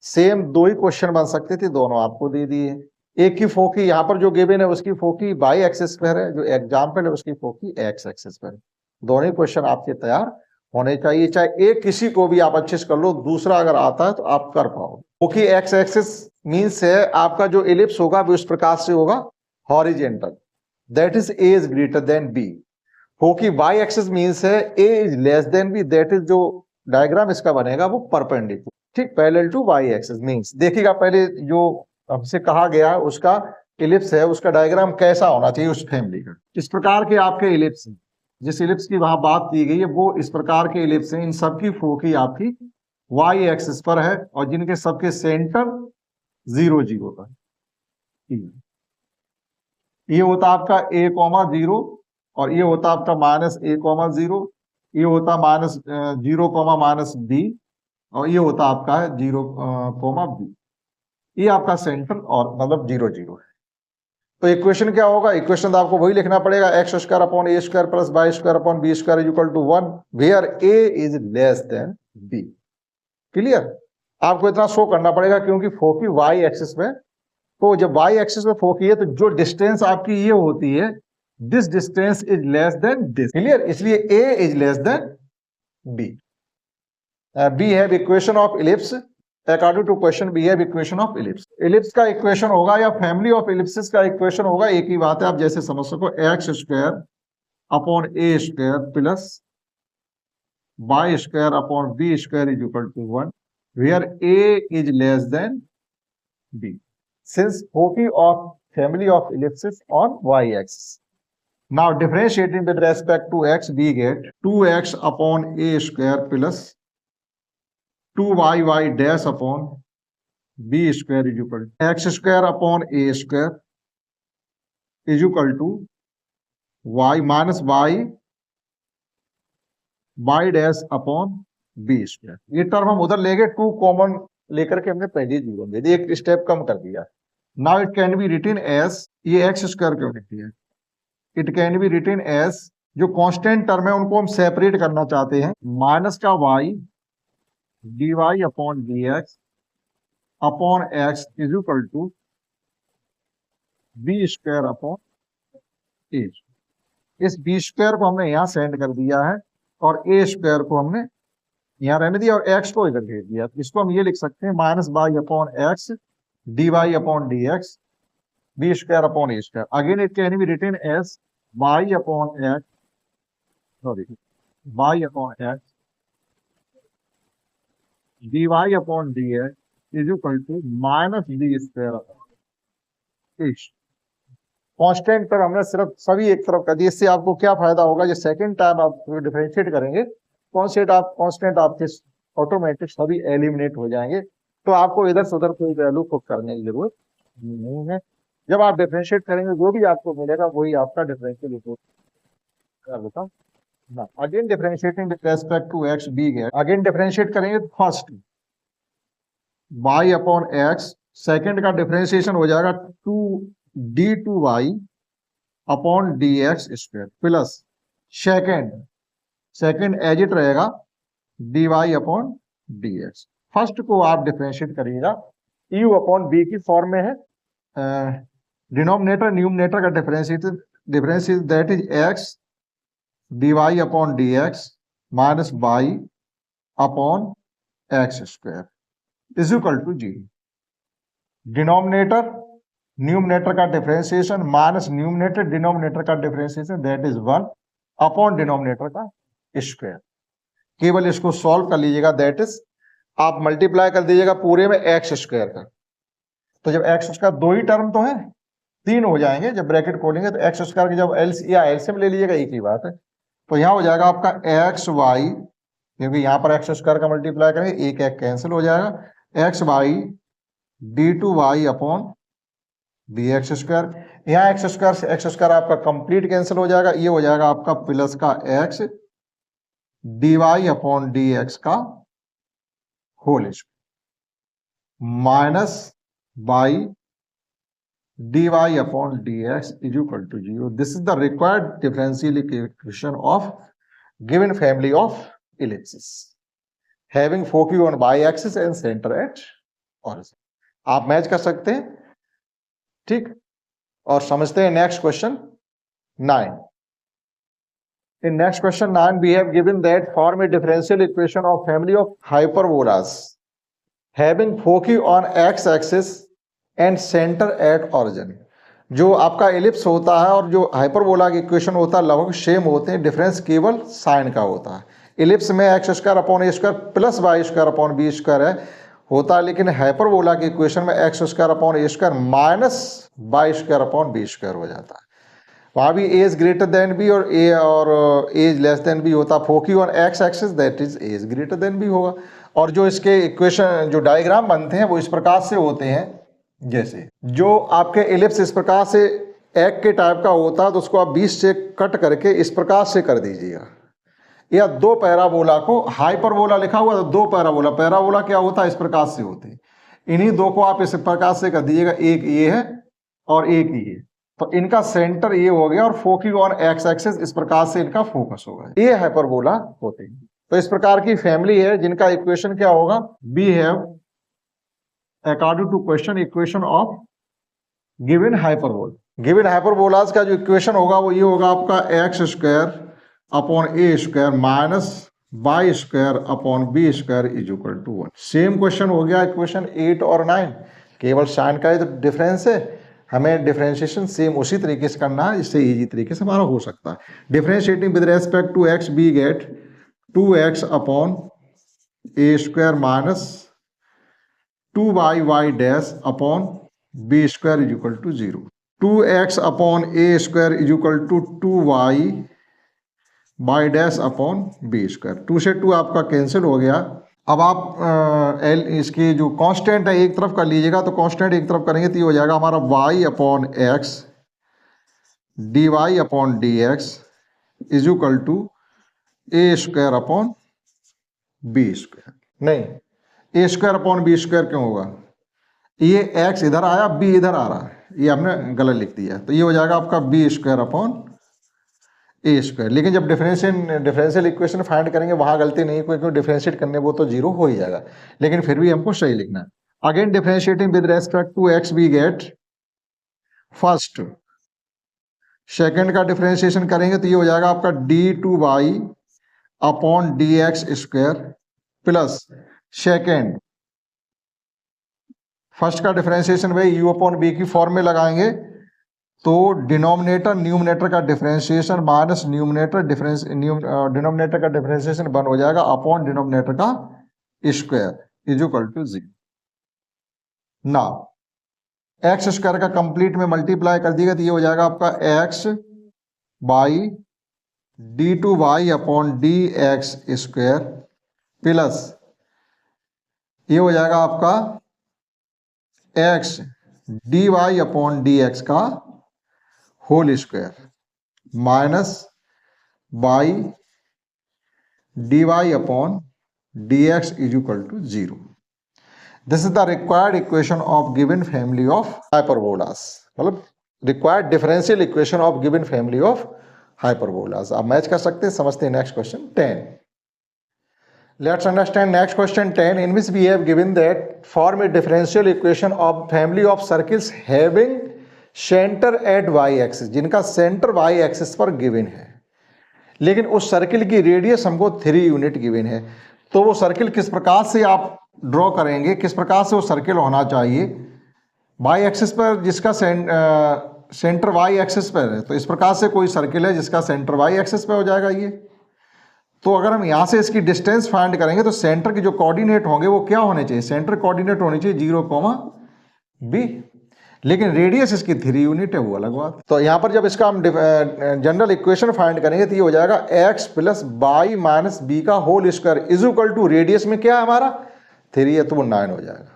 Same 2 ही question बन सकते थे, दोनों आपको दे दिए। एक की फोकी यहाँ पर जो गिवन है उसकी फोकी वाई एक्सिस पर है, जो एग्जाम्पल है उसकी फोकी एक्स एक्सिस पर है। दोनों ही क्वेश्चन आपके तैयार होने चाहिए, चाहे एक किसी को भी आप अच्छे से कर लो, दूसरा अगर आता है तो आप कर पाओ। फोकी एक्स एक्सिस मीन्स है आपका जो एलिप्स होगा वो इस प्रकार से होगा horizontal, that is a is greater than b. Foci y axis means है a is less than b, that is जो डायग्राम इसका बनेगा वो परपेंडिकुलर, ठीक, parallel to y axis. Means देखिएगा पहले जो हमसे कहा गया उसका एलिप्स है, उसका डायग्राम कैसा होना चाहिए उस फैमिली का। इस प्रकार के आपके एलिप्स हैं, जिस इलिप्स की वहां बात की गई है वो इस प्रकार के इलिप्स हैं, इन सबकी फोकी आपकी वाई एक्सिस पर है और जिनके सबके सेंटर 0 0 पर है। ये होता आपका a कॉमा 0 और ये होता आपका माइनस a कॉमा 0, ये होता माइनस 0 कॉमा माइनस b और ये होता आपका है 0 कॉमा b। ये आपका सेंटर और मतलब 0 0 है। तो इक्वेशन क्या होगा? इक्वेशन तो आपको वही लिखना पड़ेगा, x square upon a square plus y square upon b square is equal to 1 where a is less than b। Clear? आपको इतना शो करना पड़ेगा क्योंकि फोकी वाई एक्सिस में, तो जब वाई एक्सिस में फोकी है तो जो डिस्टेंस आपकी ये होती है, this distance is less than this. Clear? इसलिए a is less than b। b have equation of ellipse according to question, we have equation of ellipse. Ellipse का इक्वेशन होगा या फैमिली ऑफ इलिप्सिस का equation होगा, एक ही बात है, आप जैसे समझ सको, x square upon a square plus y square upon b square is equal to 1 where a is less than b। Since foci of family of ellipses on y-axis. Now differentiating with respect to x, we get 2x upon a square plus 2y dash upon b square is equal to x square upon a square is equal to y minus y dash upon b square। ये term हम उधर ले गए, 2 common लेकर के हमने पहले 0 दे दी, एक स्टेप कम कर दिया। Now it can be written as, ये एक्स स्क्वायर क्यों लिख दिया? It can be written as, जो कांस्टेंट टर्म है उनको हम सेपरेट करना चाहते हैं, माइनस का y d y upon d x upon x is equal to b square upon a. इस बी स्क्वायर को हमने यहाँ सेंड कर दिया है और ए स्क्वायर को हमने यहाँ रहने दिया और एक्स को इधर भेज दिया। इसको हम ये लिख सकते हैं minus by upon x dy upon dx b square upon a square। Again it can be written as y upon x, sorry, y upon x dy upon dx is equal to minus b square upon a। Constant पर हमने सिर्फ सभी एक तरफ कर दिए। इससे आपको क्या फायदा होगा, जो सेकंड टाइम आप डिफरेंशिएट करेंगे कांस्टेंट आपके ऑटोमेटिक सभी एलिमिनेट हो जाएंगे, तो आपको इधर से उधर कोई वैल्यू पुट करने की जरूरत नहीं है। जब आप डिफरेंशिएट करेंगे जो भी आपको मिलेगा वही आपका डिफरेंशियल इक्वेशन कर देता हूं। Again differentiating with respect to x बी है, अगेन डिफरेंशिएट करेंगे first y upon x, second का डिफरेंशिएशन हो जाएगा 2d2y upon dx square plus second as it रहेगा dy अपॉन dx। फर्स्ट को आप डिफरेंशिएट करिएगा u अपॉन b की फॉर्म में है, डिनोमिनेटर न्यूमरेटर का difference is that is x dy upon dx minus y upon x square is equal to 0। Denominator numerator का differentiation minus numerator denominator का differentiation that is 1 upon denominator का square. केवल इसको solve कर लीजिएगा, that is आप multiply कर दीजिएगा पूरे में एक्स स्क्वायर का। तो जब एक्स स्क्वायर, दो ही टर्म तो है, 3 हो जाएंगे जब ब्रैकेट खोलेंगे, तो एक्स स्क्वायर की जब एलसीएम ले लीजिएगा, एक ही बात है। तो यहाँ हो जाएगा आपका एक्स वाई, क्योंकि यहाँ पर एक्स स्क्वायर का मल्टीप्लाई करेंगे, एक कैंसिल हो जाएगा, x y d two y upon b x square. यहाँ एक्स स्क्वायर से एक्स स्क्वायर आपका कंप्लीट कैंसिल हो जाएगा, ये हो जाएगा आपका प्लस का x d y upon d x का whole square minus by dy upon dx is equal to 0. This is the required differential equation of given family of ellipses having foci on y-axis and center at origin. आप match कर सकते हैं, ठीक। और समझते हैं next question 9। In next question 9 we have given that form a differential equation of family of hyperbolas having foci on x-axis and centre at origin. जो आपका एलिप्स होता है और जो हाइपरबोला की इक्वेशन होता है लगभग सेम होते हैं, डिफरेंस केवल साइन का होता है। एलिप्स में x square upon a square plus y square upon b square है होता है, लेकिन हाइपरबोला की इक्वेशन में x square upon a square minus y square upon b square हो जाता है। वहाँ भी a is greater than b और ए और ए लेस देन बी होता। Foci on x axis that is a is greater than b होगा। और जो इसके इक्वेशन जो डायग्राम बनते हैं वो इस प्रकार से होते हैं, जैसे जो आपके एलिप्स इस प्रकार से एग के टाइप का होता है तो उसको आप 20 से कट करके इस प्रकार से कर दीजिएगा, या दो पैराबोला को हाइपरबोला लिखा हुआ तो दो पैराबोला, पैराबोला क्या होता है इस प्रकार से होते हैं, इन्हीं दो को आप इस प्रकार से कर दीजिएगा, एक ये है और एक ये, तो इनका सेंटर ये हो गया और फोकिंग ऑन एक्स एक्सिस इस प्रकार से इनका फोकस होगा, ये हाइपरबोला होते हैं। तो इस प्रकार की फैमिली है जिनका इक्वेशन क्या होगा, we have according to question equation of given hyperbola. Given hyperbolas का जो इक्वेशन होगा वो ये होगा आपका x square upon a square minus y square upon b square is equal to 1। Same question हो गया इक्वेशन 8 और 9, केवल साइन का ही तो डिफरेंस है, हमें डिफरेंशिएशन सेम उसी तरीके से करना है, इससे इजी तरीके से हमारा हो सकता है। Differentiating with respect to x we get 2x upon a square minus 2y y dash upon b square is equal to 0। 2x upon a square is equal to 2y y dash upon b square. 2 से 2 आपका cancel हो गया। अब आप इसकी जो constant है एक तरफ कर लीजिएगा, तो कांस्टेंट एक तरफ करेंगे तो ये हो जाएगा हमारा y upon x d y upon d x is equal to a square upon b square. नहीं, a square upon b square क्यों होगा, ये x इधर आया b इधर आ रहा है, ये हमने गलत लिख दिया, तो ये हो जाएगा आपका B square upon a square. लेकिन जब डिफरेंशियल इक्वेशन फाइंड करेंगे वहां गलती नहीं, क्योंकि डिफरेंशिएट करने वो तो जीरो हो ही जाएगा, लेकिन फिर भी हमको सही लिखना है। Again differentiating with respect to x we get first, second का डिफरेंशिएशन करेंगे तो ये हो जाएगा आपका d2y upon d x square plus second, first का डिफरेंशिएशन भाई u अपॉन बी की फॉर्म में लगाएंगे तो डिनोमिनेटर न्यूमिनेटर का डिफरेंशिएशन माइनस न्यूमिनेटर डिनोमिनेटर का डिफरेंशिएशन बन हो जाएगा अपॉन डिनोमिनेटर का स्क्वायर इज इक्वल टू 0। ना एक्स स्क्वायर का कंप्लीट में मल्टीप्लाई कर दिएगा तो ये हो जाएगा आपका x y d2y upon d x square plus ये हो जाएगा आपका x d y upon d x का whole square minus y d y upon d x is equal to 0। This is the required equation of given family of hyperbolas, मतलब required differential equation of given family of hyperbolas. आप match कर सकते हैं, समझते हैं। Next question 10, let's understand next question 10 in which we have given that form a differential equation of family of circles having center at y axis, जिनका centre y axis पर given है, लेकिन उस सर्किल की रेडियस हमको 3 unit given है। तो वो सर्किल किस प्रकार से आप ड्रॉ करेंगे, किस प्रकार से वो सर्किल होना चाहिए y एक्सिस पर, जिसका सेंटर y एक्सिस पर है, तो इस प्रकार से कोई सर्किल है जिसका सेंटर y एक्सिस पर हो जाएगा ये। तो अगर हम यहाँ से इसकी डिस्टेंस फाइंड करेंगे तो सेंटर के जो कोऑर्डिनेट होंगे वो क्या होने चाहिए, सेंटर कोऑर्डिनेट होने चाहिए 0, b, लेकिन रेडियस इसकी 3 यूनिट है, वो अलग बात। तो यहाँ पर जब इसका हम जनरल इक्वेशन फाइंड करेंगे तो ये हो जाएगा x plus y minus b का whole square is equal to radius में क्या है हमारा 3 है, तो वो 9 हो जाएगा।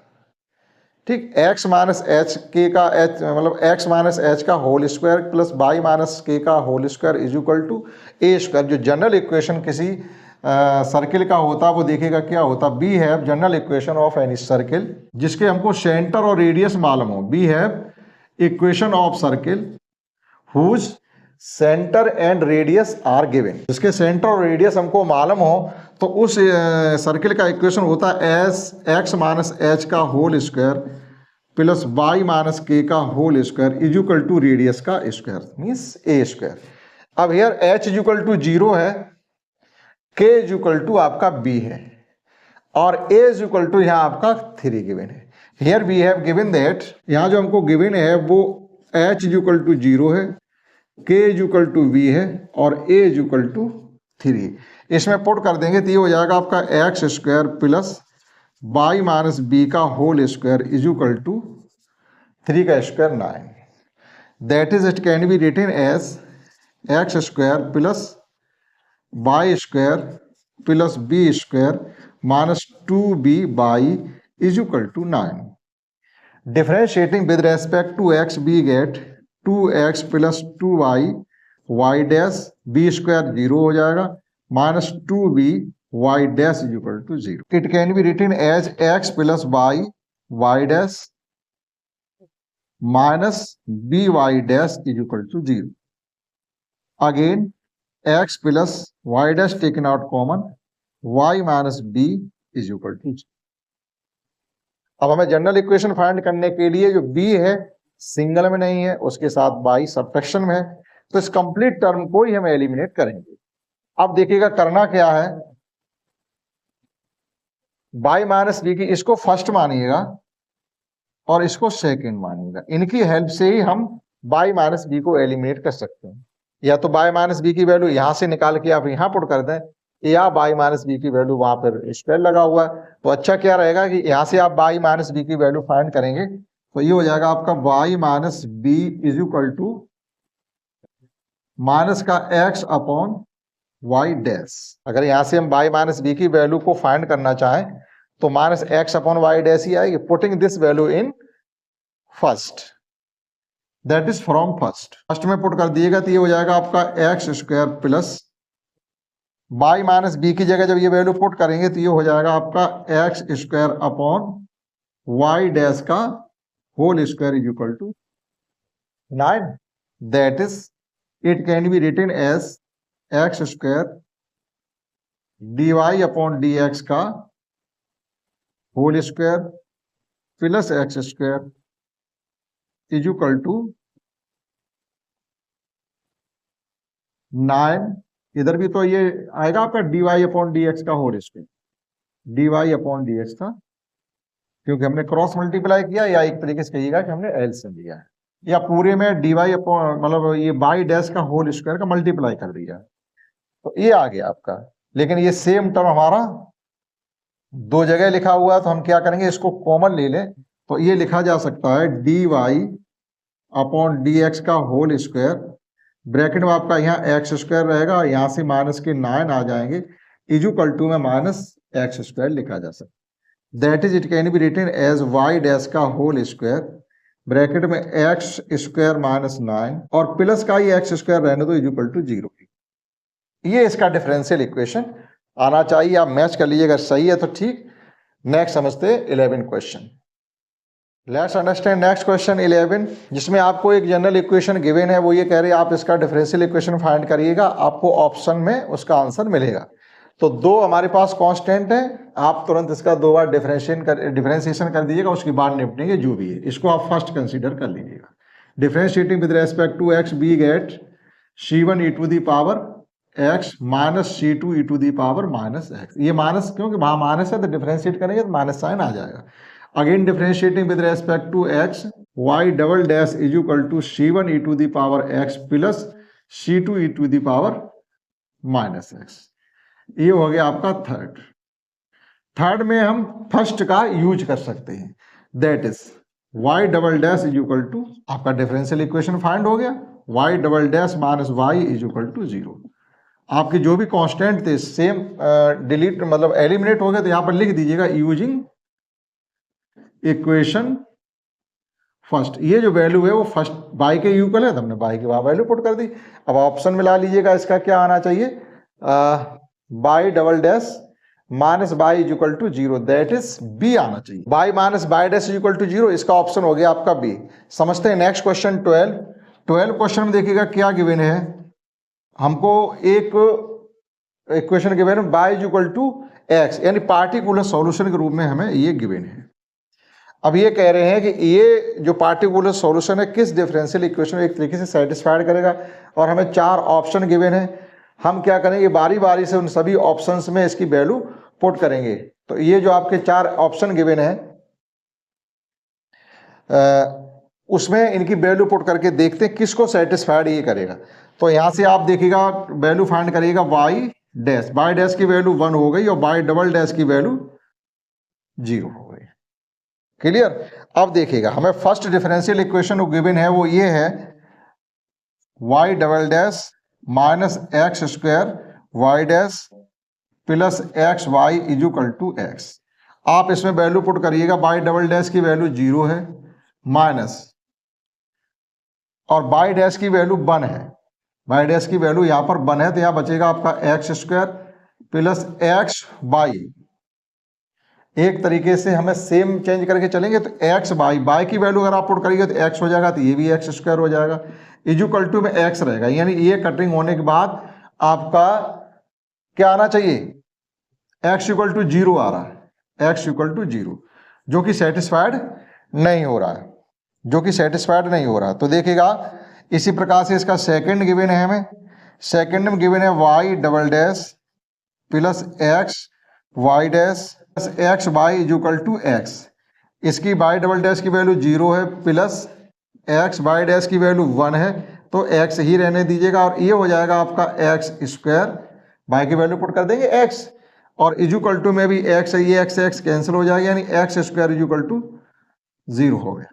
ठीक, x माइनस एच के का h मतलब x माइनस एच का whole square plus y minus k का whole square is equal to a square. जो जनरल इक्वेशन किसी सर्किल का होता है वो देखिएगा क्या होता है, we have general equation of any circle जिसके हमको सेंटर और रेडियस मालूम हो। We have equation of circle whose centre and radius are given, जिसके सेंटर और रेडियस हमको मालूम हो तो उस सर्किल का इक्वेशन होता है एस एक्स माइनस एच का whole square plus y minus k का whole square is equal to radius का स्क्वायर मीन्स ए स्क्वायर। अब here h is equal to 0 है, के इज इक्वल टू आपका b है और ए इज इक्वल टू यहाँ आपका 3 गिवन है। Here we have given that, यहाँ जो हमको गिवन है वो एच इज इक्वल टू 0 है, k is equal to B है और ए इज इक्वल टू 3। इसमें पुट कर देंगे तो ये हो जाएगा आपका x square plus y minus b का whole square is equal to 3 का square 9। That is it can be written as x square plus y square plus b square minus 2b/, is equal to 9. Differentiating with respect to x we get 2x plus 2y y dash b square 0 हो जाएगा minus 2b y dash is equal to 0. It can be written as x plus y y dash minus b y dash is equal to 0. Again x plus y dash taken out common y minus b is equal to 0. अब हमें general equation find करने के लिए जो b है single में नहीं है, उसके साथ y सबट्रैक्शन में है, तो इस कंप्लीट टर्म को ही हम एलिमिनेट करेंगे. अब देखिएगा करना क्या है, y माइनस बी की इसको फर्स्ट मानिएगा और इसको सेकंड मानिएगा. इनकी हेल्प से ही हम y माइनस बी को एलिमिनेट कर सकते हैं. या तो y माइनस बी की वैल्यू यहां से निकाल के आप यहां पुट कर दें, या y माइनस बी की वैल्यू वहां पर स्क्वायर लगा हुआ है. तो अच्छा क्या रहेगा कि यहां से आप y माइनस बी की वैल्यू फाइंड करेंगे तो ये हो जाएगा आपका y minus b is equal to minus का x अपॉन y डैश. अगर यहां से हम y माइनस बी की वैल्यू को फाइंड करना चाहें तो minus x upon y dash ही आएगी. Putting this value in first, that is from first में पुट कर दिएगा तो ये हो जाएगा आपका x square plus y minus b की जगह जब ये वैल्यू पुट करेंगे तो ये हो जाएगा आपका x square upon y dash का whole square is equal to 9. That is it can be written as x square dy upon dx का whole square plus x square is equal to 9. इधर भी तो ये आएगा आपका dy अपॉन dx का whole square, dy upon dx का, क्योंकि हमने क्रॉस मल्टीप्लाई किया, या एक तरीके से कहिएगा कि हमने एल से लिया है, या पूरे में dy अपॉन मतलब ये बाई डैश का होल स्क्वायर का मल्टीप्लाई कर दिया. तो ये आ गया आपका. लेकिन ये सेम टर्म हमारा दो जगह लिखा हुआ है तो हम क्या करेंगे, इसको कॉमन ले लें. तो ये लिखा जा सकता है dy अपॉन dx का होल स्क्वायर, ब्रैकेट में आपका यहाँ एक्स स्क्वायर रहेगा, यहाँ से माइनस के 9 आ जाएंगे, इज इक्वल टू में माइनस एक्स स्क्वायर लिखा जा सकता है. That is it can be written as y dash का होल स्क्वायर, ब्रैकेट में एक्स स्क्वायर माइनस 9 और प्लस का ही एक्स स्क्वायर रहने दो इज इक्वल टू 0. ये इसका डिफरेंशियल इक्वेशन आना चाहिए. आप मैच कर लीजिए, अगर सही है तो ठीक. नेक्स्ट समझते 11 question. Let's understand next question 11, जिसमें आपको एक जनरल इक्वेशन गिवन है. वो ये कह रहे हैं आप इसका डिफरेंशियल इक्वेशन फाइंड करिएगा, आपको ऑप्शन में उसका आंसर मिलेगा. तो दो हमारे पास कांस्टेंट है, आप तुरंत इसका दो बार डिफरेंशिएशन कर दीजिएगा, उसके बाद निपटेंगे जो भी है. इसको आप फर्स्ट कंसीडर कर लीजिएगा. Differentiating with respect to x we get c1 e to the power x minus c2 e to the power minus x. ये माइनस क्योंकि वहां माइनस है तो डिफरेंशिएट करेंगे तो माइनस साइन आ जाएगा. Again differentiating with respect to x y double dash is equal to c1 e to the power x plus c2 e to the power minus x. ये हो गया आपका थर्ड में हम फर्स्ट का यूज कर सकते हैं, that is y double dash is equal to, आपका डिफरेंशियल इक्वेशन फाइंड हो गया, y double dash minus y is equal to 0. आपके जो भी कांस्टेंट थे सेम डिलीट मतलब एलिमिनेट हो गए, तो यहां पर लिख दीजिएगा यूजिंग इक्वेशन फर्स्ट. ये जो वैल्यू है वो फर्स्ट बाई के इक्वल है तो हमने बाई की वहां वैल्यू पुट कर दी. अब ऑप्शन में ला लीजिएगा, इसका क्या आना चाहिए, y double dash minus y is equal to 0, that is b आना चाहिए. Y minus y dash is equal to 0, इसका ऑप्शन हो गया आपका बी. समझते हैं नेक्स्ट क्वेश्चन 12 क्वेश्चन में देखिएगा क्या गिवन है. हमको एक इक्वेशन गिवन है y is equal to x, यानी पार्टिकुलर सॉल्यूशन के रूप में हमें ये गिवन है. अब ये कह रहे हैं कि ये जो पार्टिकुलर सॉल्यूशन है किस डिफरेंशियल इक्वेशन एक तरीके से सेटिस्फाइड करेगा, और हमें 4 ऑप्शन गिवन है. हम क्या करेंगे, बारी बारी से उन सभी ऑप्शंस में इसकी वैल्यू पुट करेंगे. तो ये जो आपके 4 ऑप्शन गिवन है उसमें इनकी वैल्यू पुट करके देखते हैं किसको सेटिस्फाइड ये करेगा. तो यहां से आप देखिएगा वैल्यू फाइंड करिएगा वाई डैश की वैल्यू 1 हो गई और वाई डबल डैश की वैल्यू 0 हो गई. क्लियर. अब देखिएगा हमें फर्स्ट डिफरेंशियल इक्वेशन जो गिवन है वो ये है y double dash minus x square y dash plus x y is equal to x. आप इसमें वैल्यू पुट करिएगा, बाई डबल डैश की वैल्यू 0 है माइनस और बाई डैश की वैल्यू 1 है, बाई डैश की वैल्यू यहां पर 1 है तो यहां बचेगा आपका x square plus x y. एक तरीके से हमें सेम चेंज करके चलेंगे तो एक्स बाई, बाई की वैल्यू अगर आप पुट करेंगे तो एक्स हो जाएगा, तो ये भी एक्स स्क्वायर हो जाएगा, इक्वल टू में एक्स रहेगा। यानी ये कटिंग होने के बाद आपका क्या आना चाहिए, एक्स इक्वल टू 0 आ रहा है, एक्स इक्वल टू 0, जो कि सेटिस्फाइड नहीं हो रहा है, जो कि सेटिस्फाइड नहीं हो रहा। तो देखिएगा इसी प्रकार से इसका सेकंड गिवन है, हमें सेकंड में गिवन है y double dash plus x y dash plus x y is equal to x. इसकी वाई डबल डैश की वैल्यू 0 है प्लस एक्स वाई डैश की वैल्यू 1 है, तो एक्स ही रहने दीजिएगा और ये हो जाएगा आपका एक्स स्क्वायर, वाई की वैल्यू पुट कर देंगे एक्स और इज इक्वल टू में भी एक्स है, ये एक्स कैंसिल हो जाएगा, यानी x square is equal to 0 हो गया,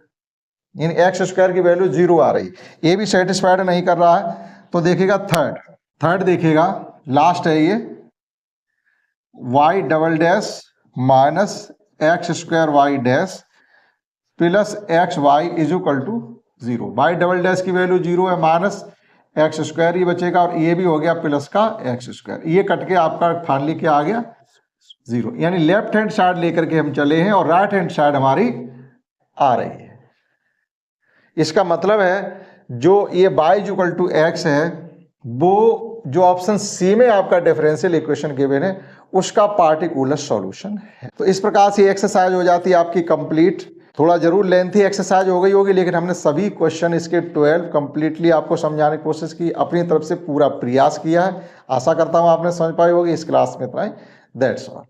यानी एक्स स्क्वायर की वैल्यू 0 आ रही। ये भी सेटिस्फाइड नहीं कर रहा है, तो देखिएगा थर्ड देखिएगा लास्ट है ये y double dash minus x square y dash plus x y is equal to 0। Y double dash की वैल्यू 0 है माइनस एक्स स्क्वायर ही बचेगा और ये भी हो गया प्लस का एक्स स्क्वायर, ये कट के आपका फाइनली क्या आ गया 0। यानी लेफ्ट हैंड साइड लेकर के हम चले हैं और राइट हैंड साइड हमारी आ रही है। इसका मतलब है जो ये y इक्वल टू एक्स है वो जो ऑप्शन सी में आपका डिफरेंशियल इक्वेशन गिवन है उसका पार्टिकुलर सॉल्यूशन है। तो इस प्रकार से एक्सरसाइज हो जाती है आपकी कंप्लीट। थोड़ा जरूर लेंथी एक्सरसाइज हो गई होगी, लेकिन हमने सभी क्वेश्चन इसके 12 कंप्लीटली आपको समझाने की कोशिश की, अपनी तरफ से पूरा प्रयास किया है। आशा करता हूं आपने समझ पाई होगी। इस क्लास में इतना ही, दैट्स ऑल।